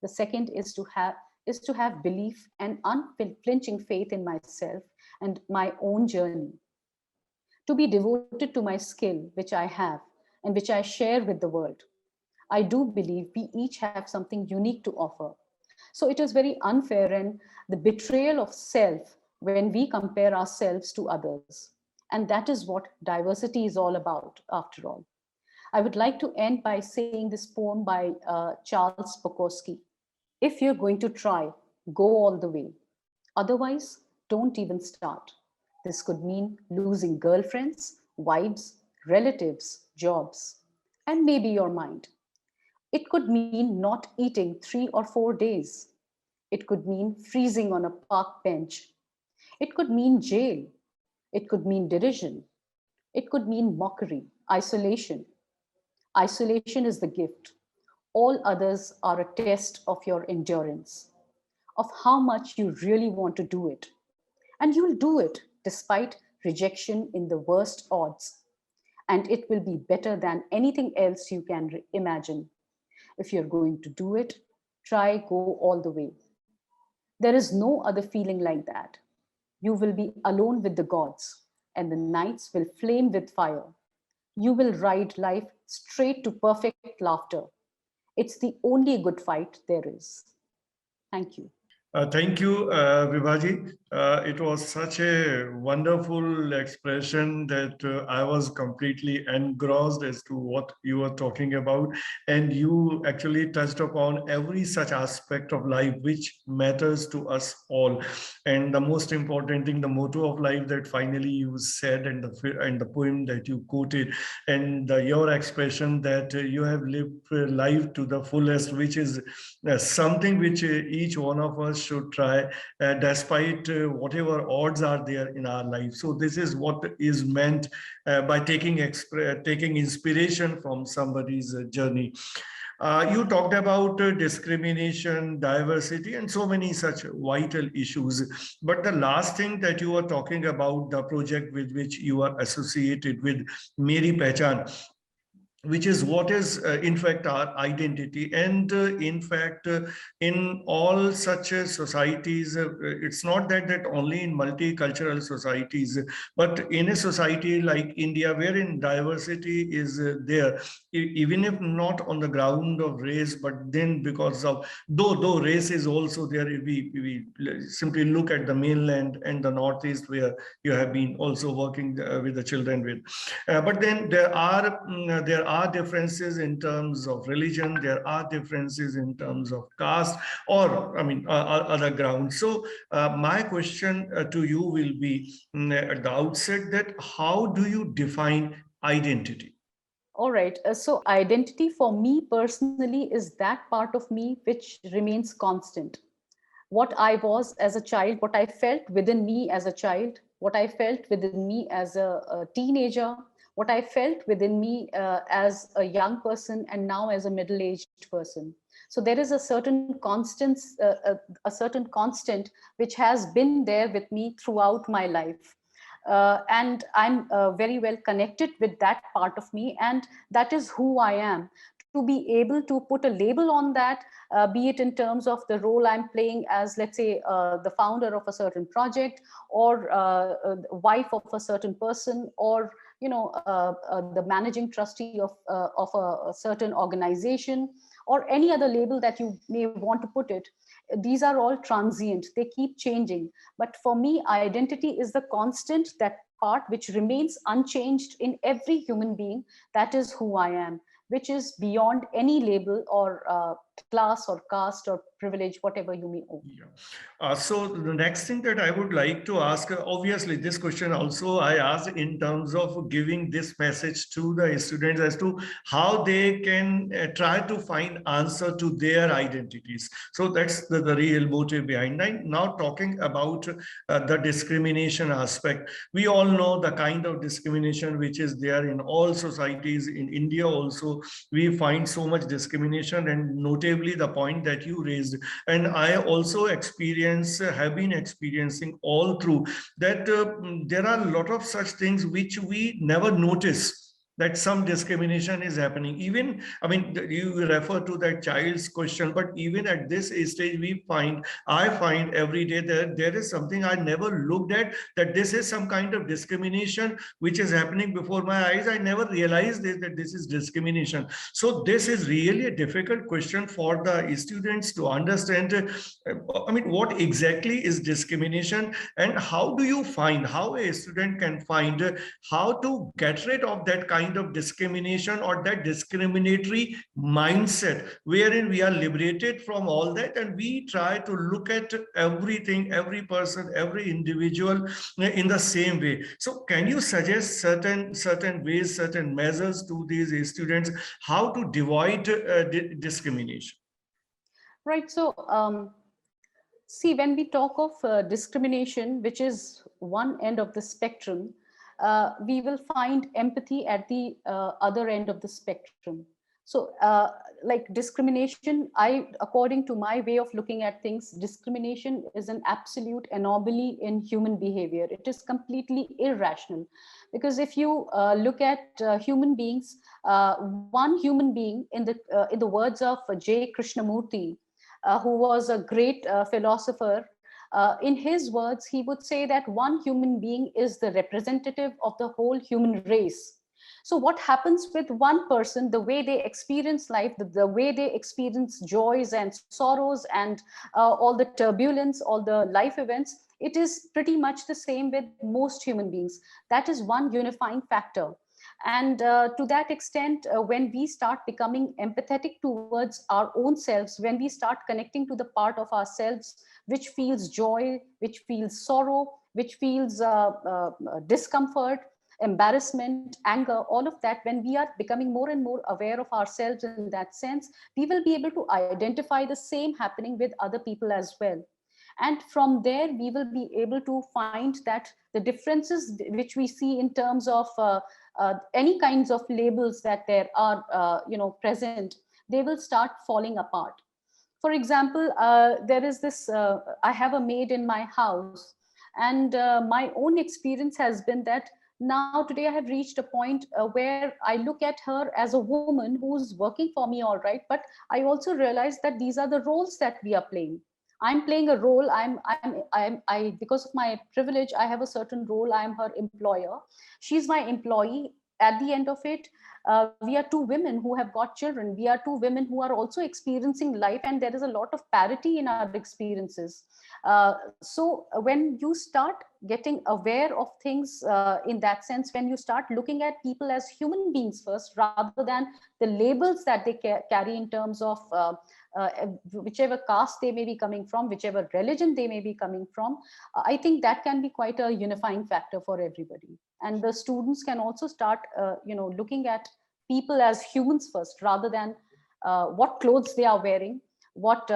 The second is to have belief and unflinching faith in myself and my own journey. To be devoted to my skill, which I have and which I share with the world. I do believe we each have something unique to offer. So it is very unfair and the betrayal of self when we compare ourselves to others. And that is what diversity is all about, after all. I would like to end by saying this poem by Charles Bukowski. If you're going to try, go all the way. Otherwise, don't even start. This could mean losing girlfriends, wives, relatives, jobs, and maybe your mind. It could mean not eating 3 or 4 days. It could mean freezing on a park bench. It could mean jail. It could mean derision. It could mean mockery, isolation. Isolation is the gift. All others are a test of your endurance, of how much you really want to do it. And you'll do it despite rejection in the worst odds. And it will be better than anything else you can imagine. If you're going to do it, try go all the way. There is no other feeling like that. You will be alone with the gods, and the nights will flame with fire. You will ride life straight to perfect laughter. It's the only good fight there is. Thank you. Thank you, Vibhaji. It was such a wonderful expression that I was completely engrossed as to what you were talking about. And you actually touched upon every such aspect of life which matters to us all. And the most important thing, the motto of life that finally you said, and the poem that you quoted, and your expression that you have lived life to the fullest, which is something which each one of us should try, despite whatever odds are there in our life. So this is what is meant by taking inspiration from somebody's journey. You talked about discrimination, diversity, and so many such vital issues. But the last thing that you were talking about, the project with which you are associated with, Meri Pehchan, which is what is in fact our identity. And in fact, in all such societies, it's not that only in multicultural societies, but in a society like India, wherein diversity is there, even if not on the ground of race, but then because of, though race is also there, we simply look at the mainland and the Northeast, where you have been also working with the children with. But then there are differences in terms of religion. There are differences in terms of caste, or I mean other grounds. So my question to you will be at the outset, that how do you define identity? All right. So identity for me personally is that part of me which remains constant. What I was as a child, what I felt within me as a child, what I felt within me as a teenager, what I felt within me as a young person, and now as a middle-aged person. So there is a certain a certain constant which has been there with me throughout my life. And I'm very well connected with that part of me, and that is who I am. To be able to put a label on that, be it in terms of the role I'm playing as, let's say, the founder of a certain project, or wife of a certain person, or the managing trustee of a certain organization, or any other label that you may want to put it. These are all transient, they keep changing. But for me, identity is the constant, that part which remains unchanged in every human being. That is who I am, which is beyond any label or class or caste or privilege, whatever you may own. Yeah. So the next thing that I would like to ask, obviously this question also I asked in terms of giving this message to the students as to how they can try to find answer to their identities. So that's the real motive behind it. Now talking about the discrimination aspect, we all know the kind of discrimination which is there in all societies. In India also, we find so much discrimination, and notably the point that you raised, and I also have been experiencing all through that there are a lot of such things which we never notice, that some discrimination is happening. Even, I mean, you refer to that child's question, but even at this stage, I find every day that there is something I never looked at, that this is some kind of discrimination which is happening before my eyes. I never realized that this is discrimination. So this is really a difficult question for the students to understand. I mean, what exactly is discrimination, and how a student can find how to get rid of that kind of discrimination, or that discriminatory mindset, wherein we are liberated from all that, and we try to look at everything, every person, every individual in the same way. So can you suggest certain ways, certain measures to these students, how to avoid discrimination? Right. So see, when we talk of discrimination, which is one end of the spectrum, we will find empathy at the other end of the spectrum. So like discrimination, according to my way of looking at things, discrimination is an absolute anomaly in human behavior. It is completely irrational, because if you look at human beings, one human being, in the words of J. Krishnamurti, who was a great philosopher, in his words, he would say that one human being is the representative of the whole human race. So what happens with one person, the way they experience life, the way they experience joys and sorrows, and all the turbulence, all the life events, it is pretty much the same with most human beings. That is one unifying factor. And to that extent, when we start becoming empathetic towards our own selves, when we start connecting to the part of ourselves which feels joy, which feels sorrow, which feels discomfort, embarrassment, anger, all of that, when we are becoming more and more aware of ourselves in that sense, we will be able to identify the same happening with other people as well. And from there, we will be able to find that the differences which we see in terms of any kinds of labels that there are, present, they will start falling apart. For example, there is this, I have a maid in my house, and my own experience has been that now today I have reached a point where I look at her as a woman who's working for me, all right, but I also realize that these are the roles that we are playing. I'm playing a role. Because of my privilege, I have a certain role. I am her employer. She's my employee. At the end of it, we are two women who have got children. We are two women who are also experiencing life, and there is a lot of parity in our experiences. So when you start getting aware of things in that sense, when you start looking at people as human beings first, rather than the labels that they carry in terms of whichever caste they may be coming from, whichever religion they may be coming from, I think that can be quite a unifying factor for everybody. And the students can also start, looking at people as humans first, rather than what clothes they are wearing, what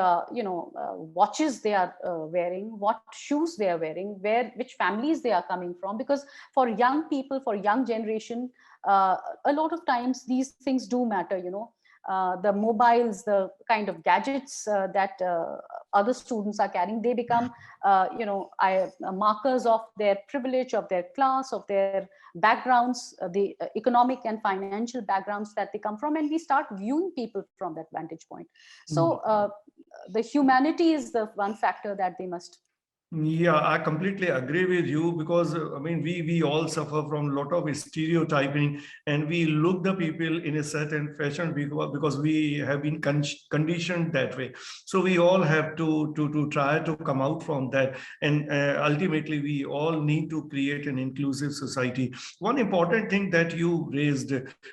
watches they are wearing, what shoes they are wearing, which families they are coming from. Because for young people, for young generation, a lot of times these things do matter. The mobiles, the kind of gadgets that other students are carrying, they become markers of their privilege, of their class, of their backgrounds, the economic and financial backgrounds that they come from, and we start viewing people from that vantage point. So the humanity is the one factor that they must. Yeah, I completely agree with you, because I mean, we all suffer from a lot of stereotyping, and we look the people in a certain fashion because we have been conditioned that way. So we all have to try to come out from that, and ultimately we all need to create an inclusive society. One important thing that you raised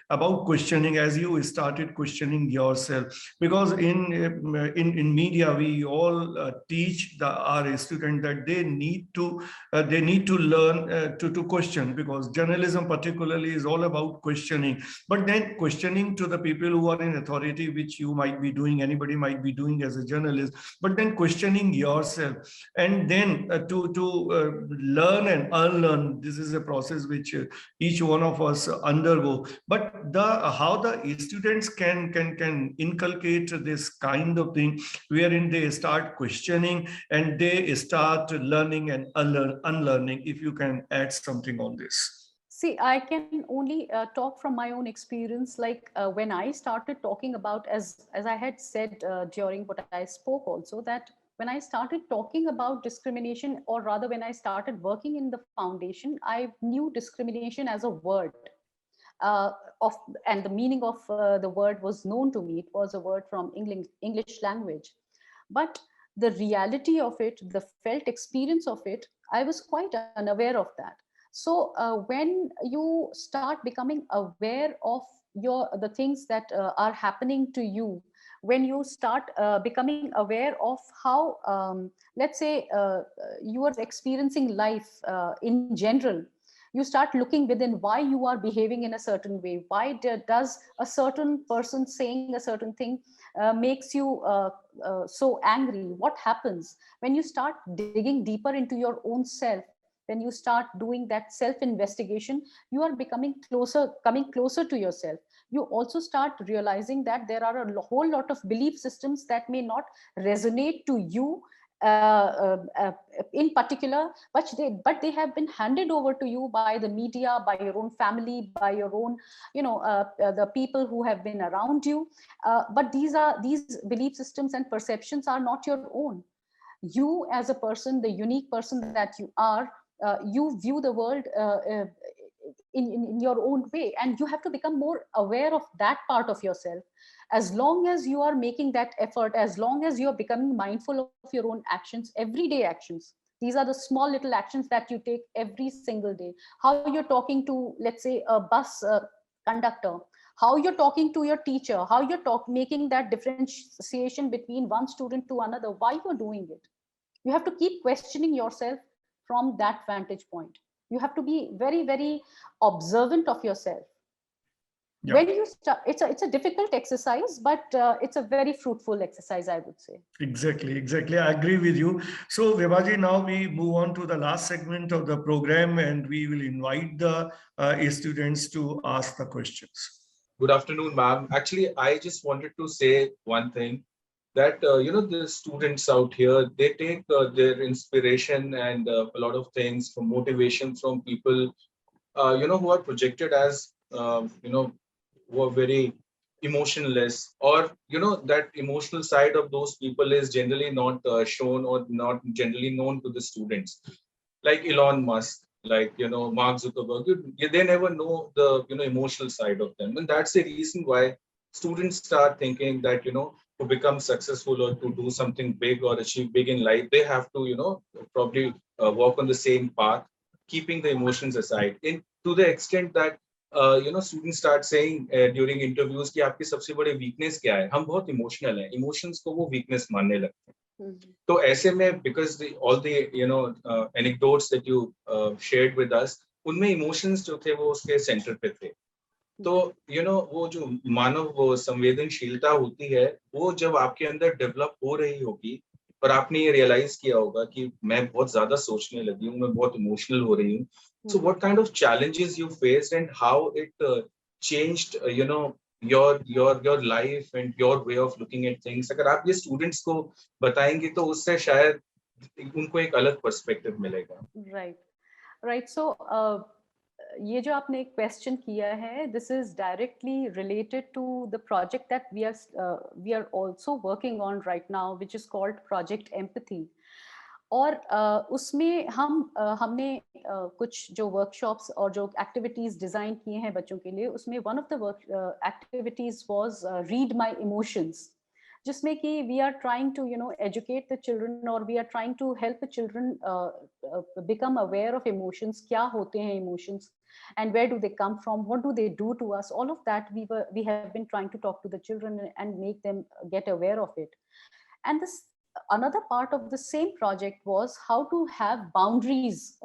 about questioning, as you started questioning yourself, because in media we all teach our students that they need to learn to question, because journalism particularly is all about questioning. But then questioning to the people who are in authority, which you might be doing, anybody might be doing as a journalist, but then questioning yourself, and then to learn and unlearn. This is a process which each one of us undergo. But how the students can inculcate this kind of thing, wherein they start questioning and they start learning and unlearning. If you can add something on this. See, I can only talk from my own experience. Like when I started talking about, as I had said during what I spoke also, that when I started talking about discrimination, or rather when I started working in the foundation, I knew discrimination as a word. Of and the meaning of the word was known to me. It was a word from English language, but the reality of it, the felt experience of it, I was quite unaware of that. So when you start becoming aware of the things that are happening to you, when you start becoming aware of how, let's say, you are experiencing life in general, you start looking within why you are behaving in a certain way. Why does a certain person saying a certain thing makes you so angry? What happens when you start digging deeper into your own self? When you start doing that self investigation, you are coming closer to yourself. You also start realizing that there are a whole lot of belief systems that may not resonate to you in particular, but they have been handed over to you by the media, by your own family, by your own, the people who have been around you. But these belief systems and perceptions are not your own. You as a person, the unique person that you are, you view the world in your own way, and you have to become more aware of that part of yourself. As long as you are making that effort, as long as you are becoming mindful of your own actions, everyday actions, these are the small little actions that you take every single day. How you're talking to, let's say, a bus conductor, how you're talking to your teacher, how you're making that differentiation between one student to another, why you're doing it. You have to keep questioning yourself from that vantage point. You have to be very, very observant of yourself. Yeah. When you start, it's a difficult exercise, but it's a very fruitful exercise, I would say. Exactly. I agree with you. So, Vibhaji, now we move on to the last segment of the program, and we will invite the students to ask the questions. Good afternoon, ma'am. Actually, I just wanted to say one thing that the students out here, they take their inspiration and a lot of things from motivation from people who are projected as who are very emotionless, or that emotional side of those people is generally not shown or not generally known to the students, like Elon Musk, like Mark Zuckerberg. They never know the emotional side of them, and that's the reason why students start thinking that to become successful or to do something big or achieve big in life, they have to probably walk on the same path, keeping the emotions aside. In to the extent that students start saying during interviews कि आपकी सबसे बड़ी weakness क्या है? हम बहुत emotional हैं. Emotions को वो weakness मानने लगते हैं. तो ऐसे में because all the anecdotes that you shared with us, उनमें emotions जो थे वो उसके center पे थे. तो वो जो मानव वो संवेदनशीलता होती है, वो जब आपके अंदर डेवलप हो रही होगी और आपने ये रियलाइज किया होगा कि मैं बहुत ज्यादा सोचने लगी हूँ, मैं बहुत इमोशनल हो रही हूँ. So what kind of challenges you faced and how it changed your life and your way of looking at things? अगर आप ये students को बताएंगे तो उससे शायद उनको एक अलग perspective मिलेगा. Right. So ये जो आपने एक क्वेश्चन किया है, this is directly related to the project that we are also working on right now, which is called Project Empathy. और उसमें हमने कुछ जो वर्कशॉप्स और जो एक्टिविटीज डिजाइन किए हैं बच्चों के लिए, उसमें one of the work activities was read my emotions, जिसमें कि we are trying to educate the children, और we are trying to help the children become aware of emotions. क्या होते हैं emotions, and where do they come from, what do they do to us, all of that we have been trying to talk to the children and make them get aware of it. And this another part of the same project was how to have boundaries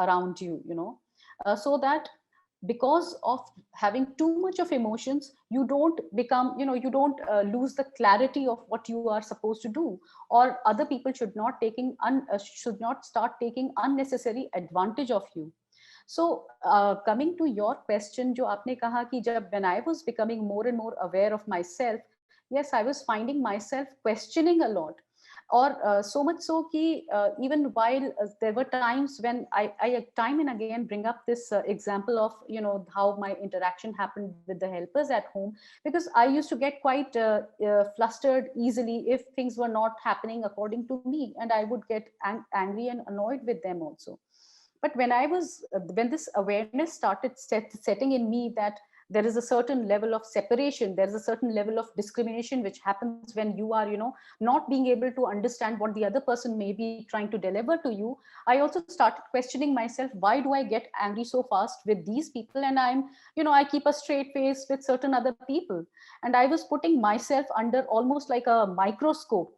around you, so that because of having too much of emotions, you don't become, you don't lose the clarity of what you are supposed to do, or other people should not start taking unnecessary advantage of you. So coming to your question, jo aapne kaha ki jab when I was becoming more and more aware of myself, yes, I was finding myself questioning a lot, or so much so ki even while there were times when I time and again bring up this example of how my interaction happened with the helpers at home, because I used to get quite flustered easily if things were not happening according to me, and I would get angry and annoyed with them also. But when this awareness started setting in me that there is a certain level of separation, there is a certain level of discrimination which happens when you are not being able to understand what the other person may be trying to deliver to you, I also started questioning myself, why do I get angry so fast with these people, and I keep a straight face with certain other people, and I was putting myself under almost like a microscope.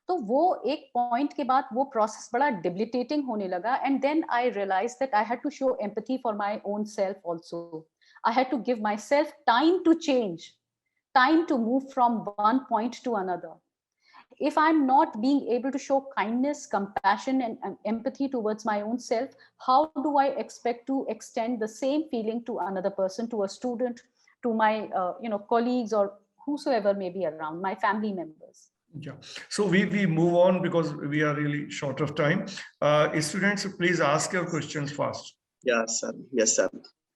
तो वो एक point के बाद वो process बड़ा debilitating होने लगा, and then I realise that I had to show empathy for my own self also. I had to give my self time to change, time to move from one point to another. If I'm not being able to show kindness, compassion, and empathy towards my own self, how do I expect to extend the same feeling to another person, to a student, to my colleagues, or whosoever may be around, my family members? Yeah. So we move on because we are really short of time. Students, please ask your questions fast. Yes, sir. Yes, sir.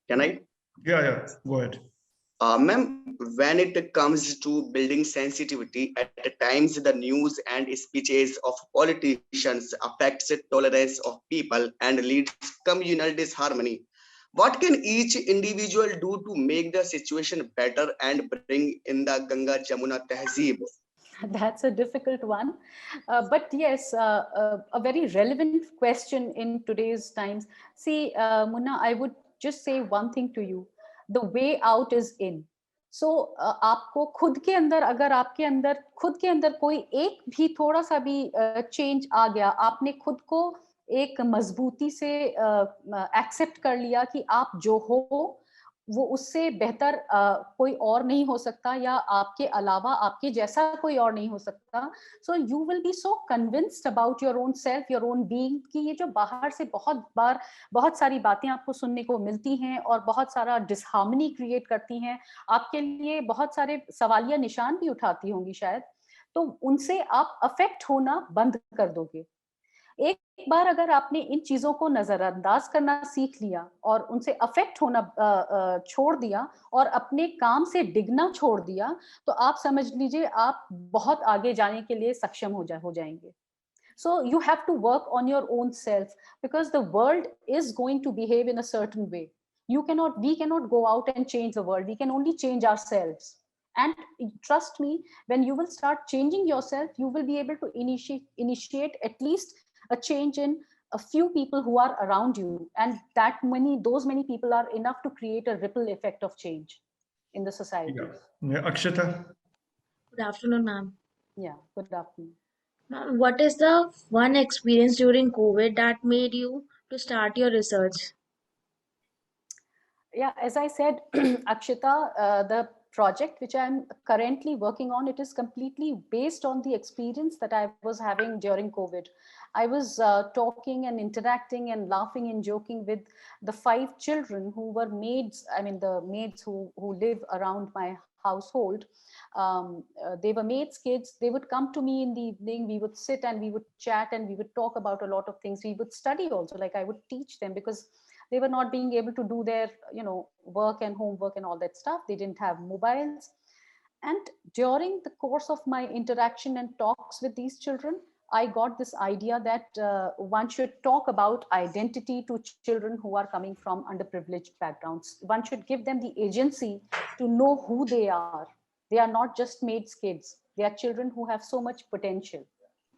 Can I? Yeah. Go ahead. Ma'am, when it comes to building sensitivity, at times the news and speeches of politicians affects the tolerance of people and leads communal disharmony. What can each individual do to make the situation better and bring in the Ganga Jamuna Tehzeeb? That's a difficult one. But yes, a very relevant question in today's times. See, Munna, I would just say one thing to you. The way out is in. So आपको खुद के अंदर, अगर आपके अंदर खुद के अंदर कोई एक भी थोड़ा सा भी चेंज आ गया, आपने खुद को एक मजबूती से एक्सेप्ट कर लिया कि आप जो हो वो उससे बेहतर कोई और नहीं हो सकता, या आपके अलावा आपके जैसा कोई और नहीं हो सकता. So you will be so convinced about your own self, your own being, कि ये जो बाहर से बहुत सारी बातें आपको सुनने को मिलती हैं और बहुत सारा डिसहार्मनी क्रिएट करती हैं, आपके लिए बहुत सारे सवालिया निशान भी उठाती होंगी शायद, तो उनसे आप अफेक्ट होना बंद कर दोगे. एक बार अगर आपने इन चीजों को नजरअंदाज करना सीख लिया और उनसे अफेक्ट होना छोड़ दिया और अपने काम से डिगना छोड़ दिया, तो आप समझ लीजिए आप बहुत आगे जाने के लिए सक्षम हो जाएंगे. So you have to work on your own self, because the world is going to behave in a certain way. We cannot go out and change the world. We can only change ourselves. And trust me, when you will start changing yourself, you will be able to initiate at least a change in a few people who are around you. And those many people are enough to create a ripple effect of change in the society. Yeah. Akshata. Good afternoon, ma'am. Yeah, good afternoon. Ma'am, what is the one experience during COVID that made you to start your research? Yeah, as I said, Akshita, the project which I'm currently working on, it is completely based on the experience that I was having during COVID. I was talking and interacting and laughing and joking with the 5 children who were maids. I mean, the maids who live around my household. They were maids' kids. They would come to me in the evening. We would sit and we would chat and we would talk about a lot of things. We would study also, like I would teach them, because they were not being able to do their work and homework and all that stuff. They didn't have mobiles. And during the course of my interaction and talks with these children, I got this idea that one should talk about identity to children who are coming from underprivileged backgrounds. One should give them the agency to know who they are. They are not just maids' kids. They are children who have so much potential.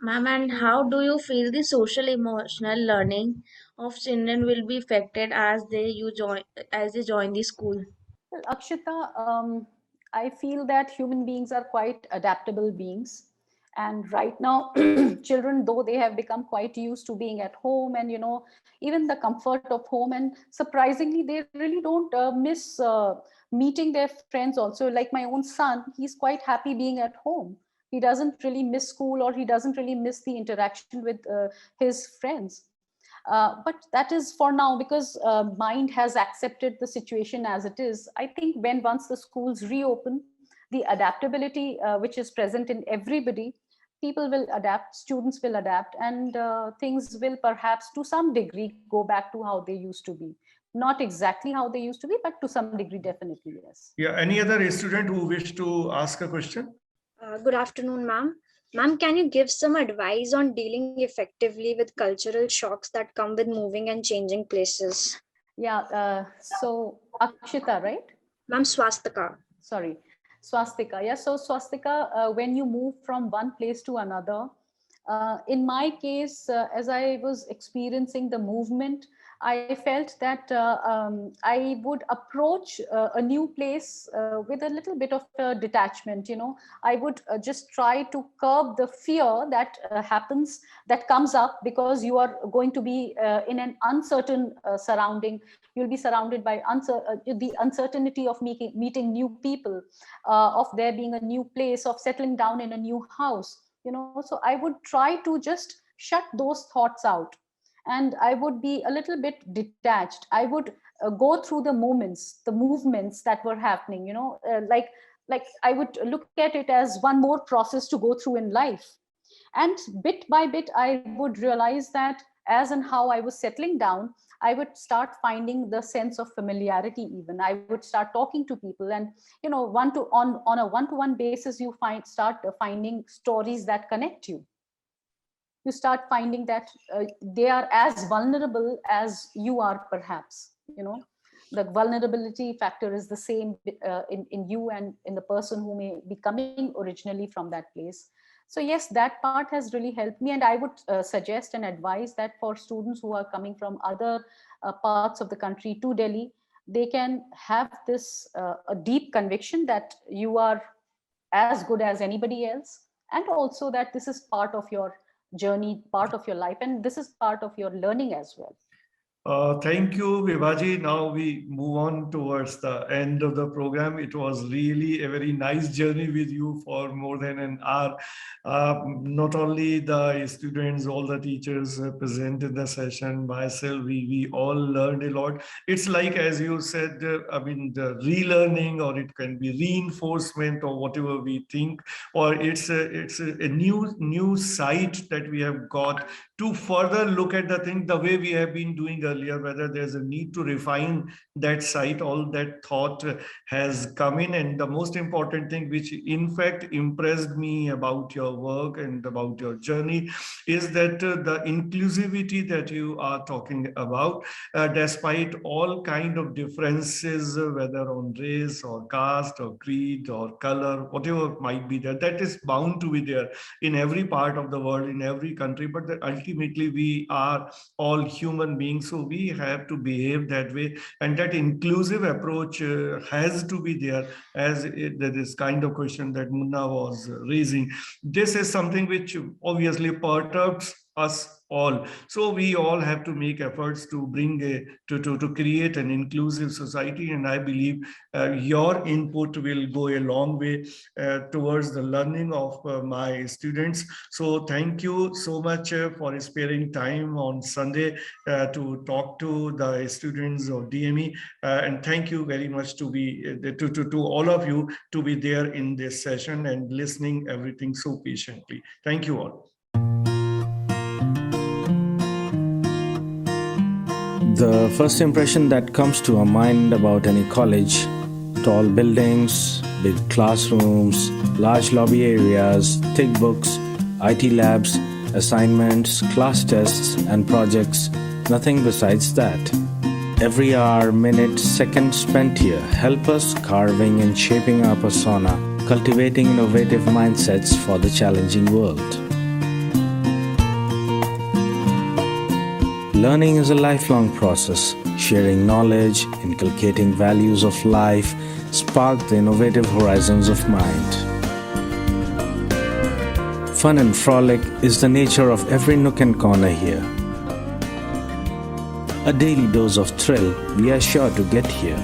Ma'am, and how do you feel the social emotional learning of children will be affected as they join the school? Well, Akshita, I feel that human beings are quite adaptable beings. And right now, children, though they have become quite used to being at home and, even the comfort of home, and surprisingly, they really don't miss meeting their friends also. Like my own son, he's quite happy being at home. He doesn't really miss school, or he doesn't really miss the interaction with his friends. But that is for now, because mind has accepted the situation as it is. I think once the schools reopen, the adaptability which is present in everybody, people will adapt, students will adapt, and things will perhaps to some degree go back to how they used to be. Not exactly how they used to be, but to some degree, definitely, yes. Yeah, any other student who wish to ask a question? Good afternoon, ma'am. Ma'am, can you give some advice on dealing effectively with cultural shocks that come with moving and changing places? Yeah, so Akshita, right? Ma'am, Swastika. Sorry, Swastika. Yeah, so Swastika, when you move from one place to another, in my case, as I was experiencing the movement, I felt that I would approach a new place with a little bit of detachment. I would just try to curb the fear that that comes up, because you are going to be in an uncertain surrounding. You'll be surrounded by the uncertainty of meeting new people, of there being a new place, of settling down in a new house. So I would try to just shut those thoughts out, and I would be a little bit detached. I would go through the movements that were happening, like I would look at it as one more process to go through in life. And bit by bit, I would realize that as and how I was settling down, I would start finding the sense of familiarity. Even I would start talking to people, and on a one-to-one basis, you start finding stories that connect you. You start finding that they are as vulnerable as you are, perhaps. The vulnerability factor is the same in you and in the person who may be coming originally from that place. So yes, that part has really helped me, and I would suggest and advise that for students who are coming from other parts of the country to Delhi, they can have this a deep conviction that you are as good as anybody else, and also that this is part of your journey, part of your life, and this is part of your learning as well. Thank you, Vibhaji. Now we move on towards the end of the program. It was really a very nice journey with you for more than an hour. Not only the students, all the teachers present in the session, myself, we all learned a lot. It's like, as you said, the relearning, or it can be reinforcement, or whatever we think, or it's a new sight that we have got to further look at the thing the way we have been doing earlier, whether there's a need to refine that site. All that thought has come in. And the most important thing, which in fact impressed me about your work and about your journey, is that the inclusivity that you are talking about, despite all kind of differences, whether on race or caste or creed or color, whatever might be there, that is bound to be there in every part of the world, in every country. But that ultimately we are all human beings, so we have to behave that way. And that inclusive approach has to be there, as this kind of question that Munna was raising. This is something which obviously perturbs us all. So we all have to make efforts to bring to create an inclusive society. And I believe your input will go a long way towards the learning of my students. So thank you so much for sparing time on Sunday to talk to the students of DME. And thank you very much to all of you to be there in this session and listening everything so patiently. Thank you all. The first impression that comes to our mind about any college: tall buildings, big classrooms, large lobby areas, thick books, IT labs, assignments, class tests, and projects. Nothing besides that. Every hour, minute, second spent here help us carving and shaping our persona, cultivating innovative mindsets for the challenging world. Learning is a lifelong process. Sharing knowledge, inculcating values of life, spark the innovative horizons of mind. Fun and frolic is the nature of every nook and corner here. A daily dose of thrill we are sure to get here.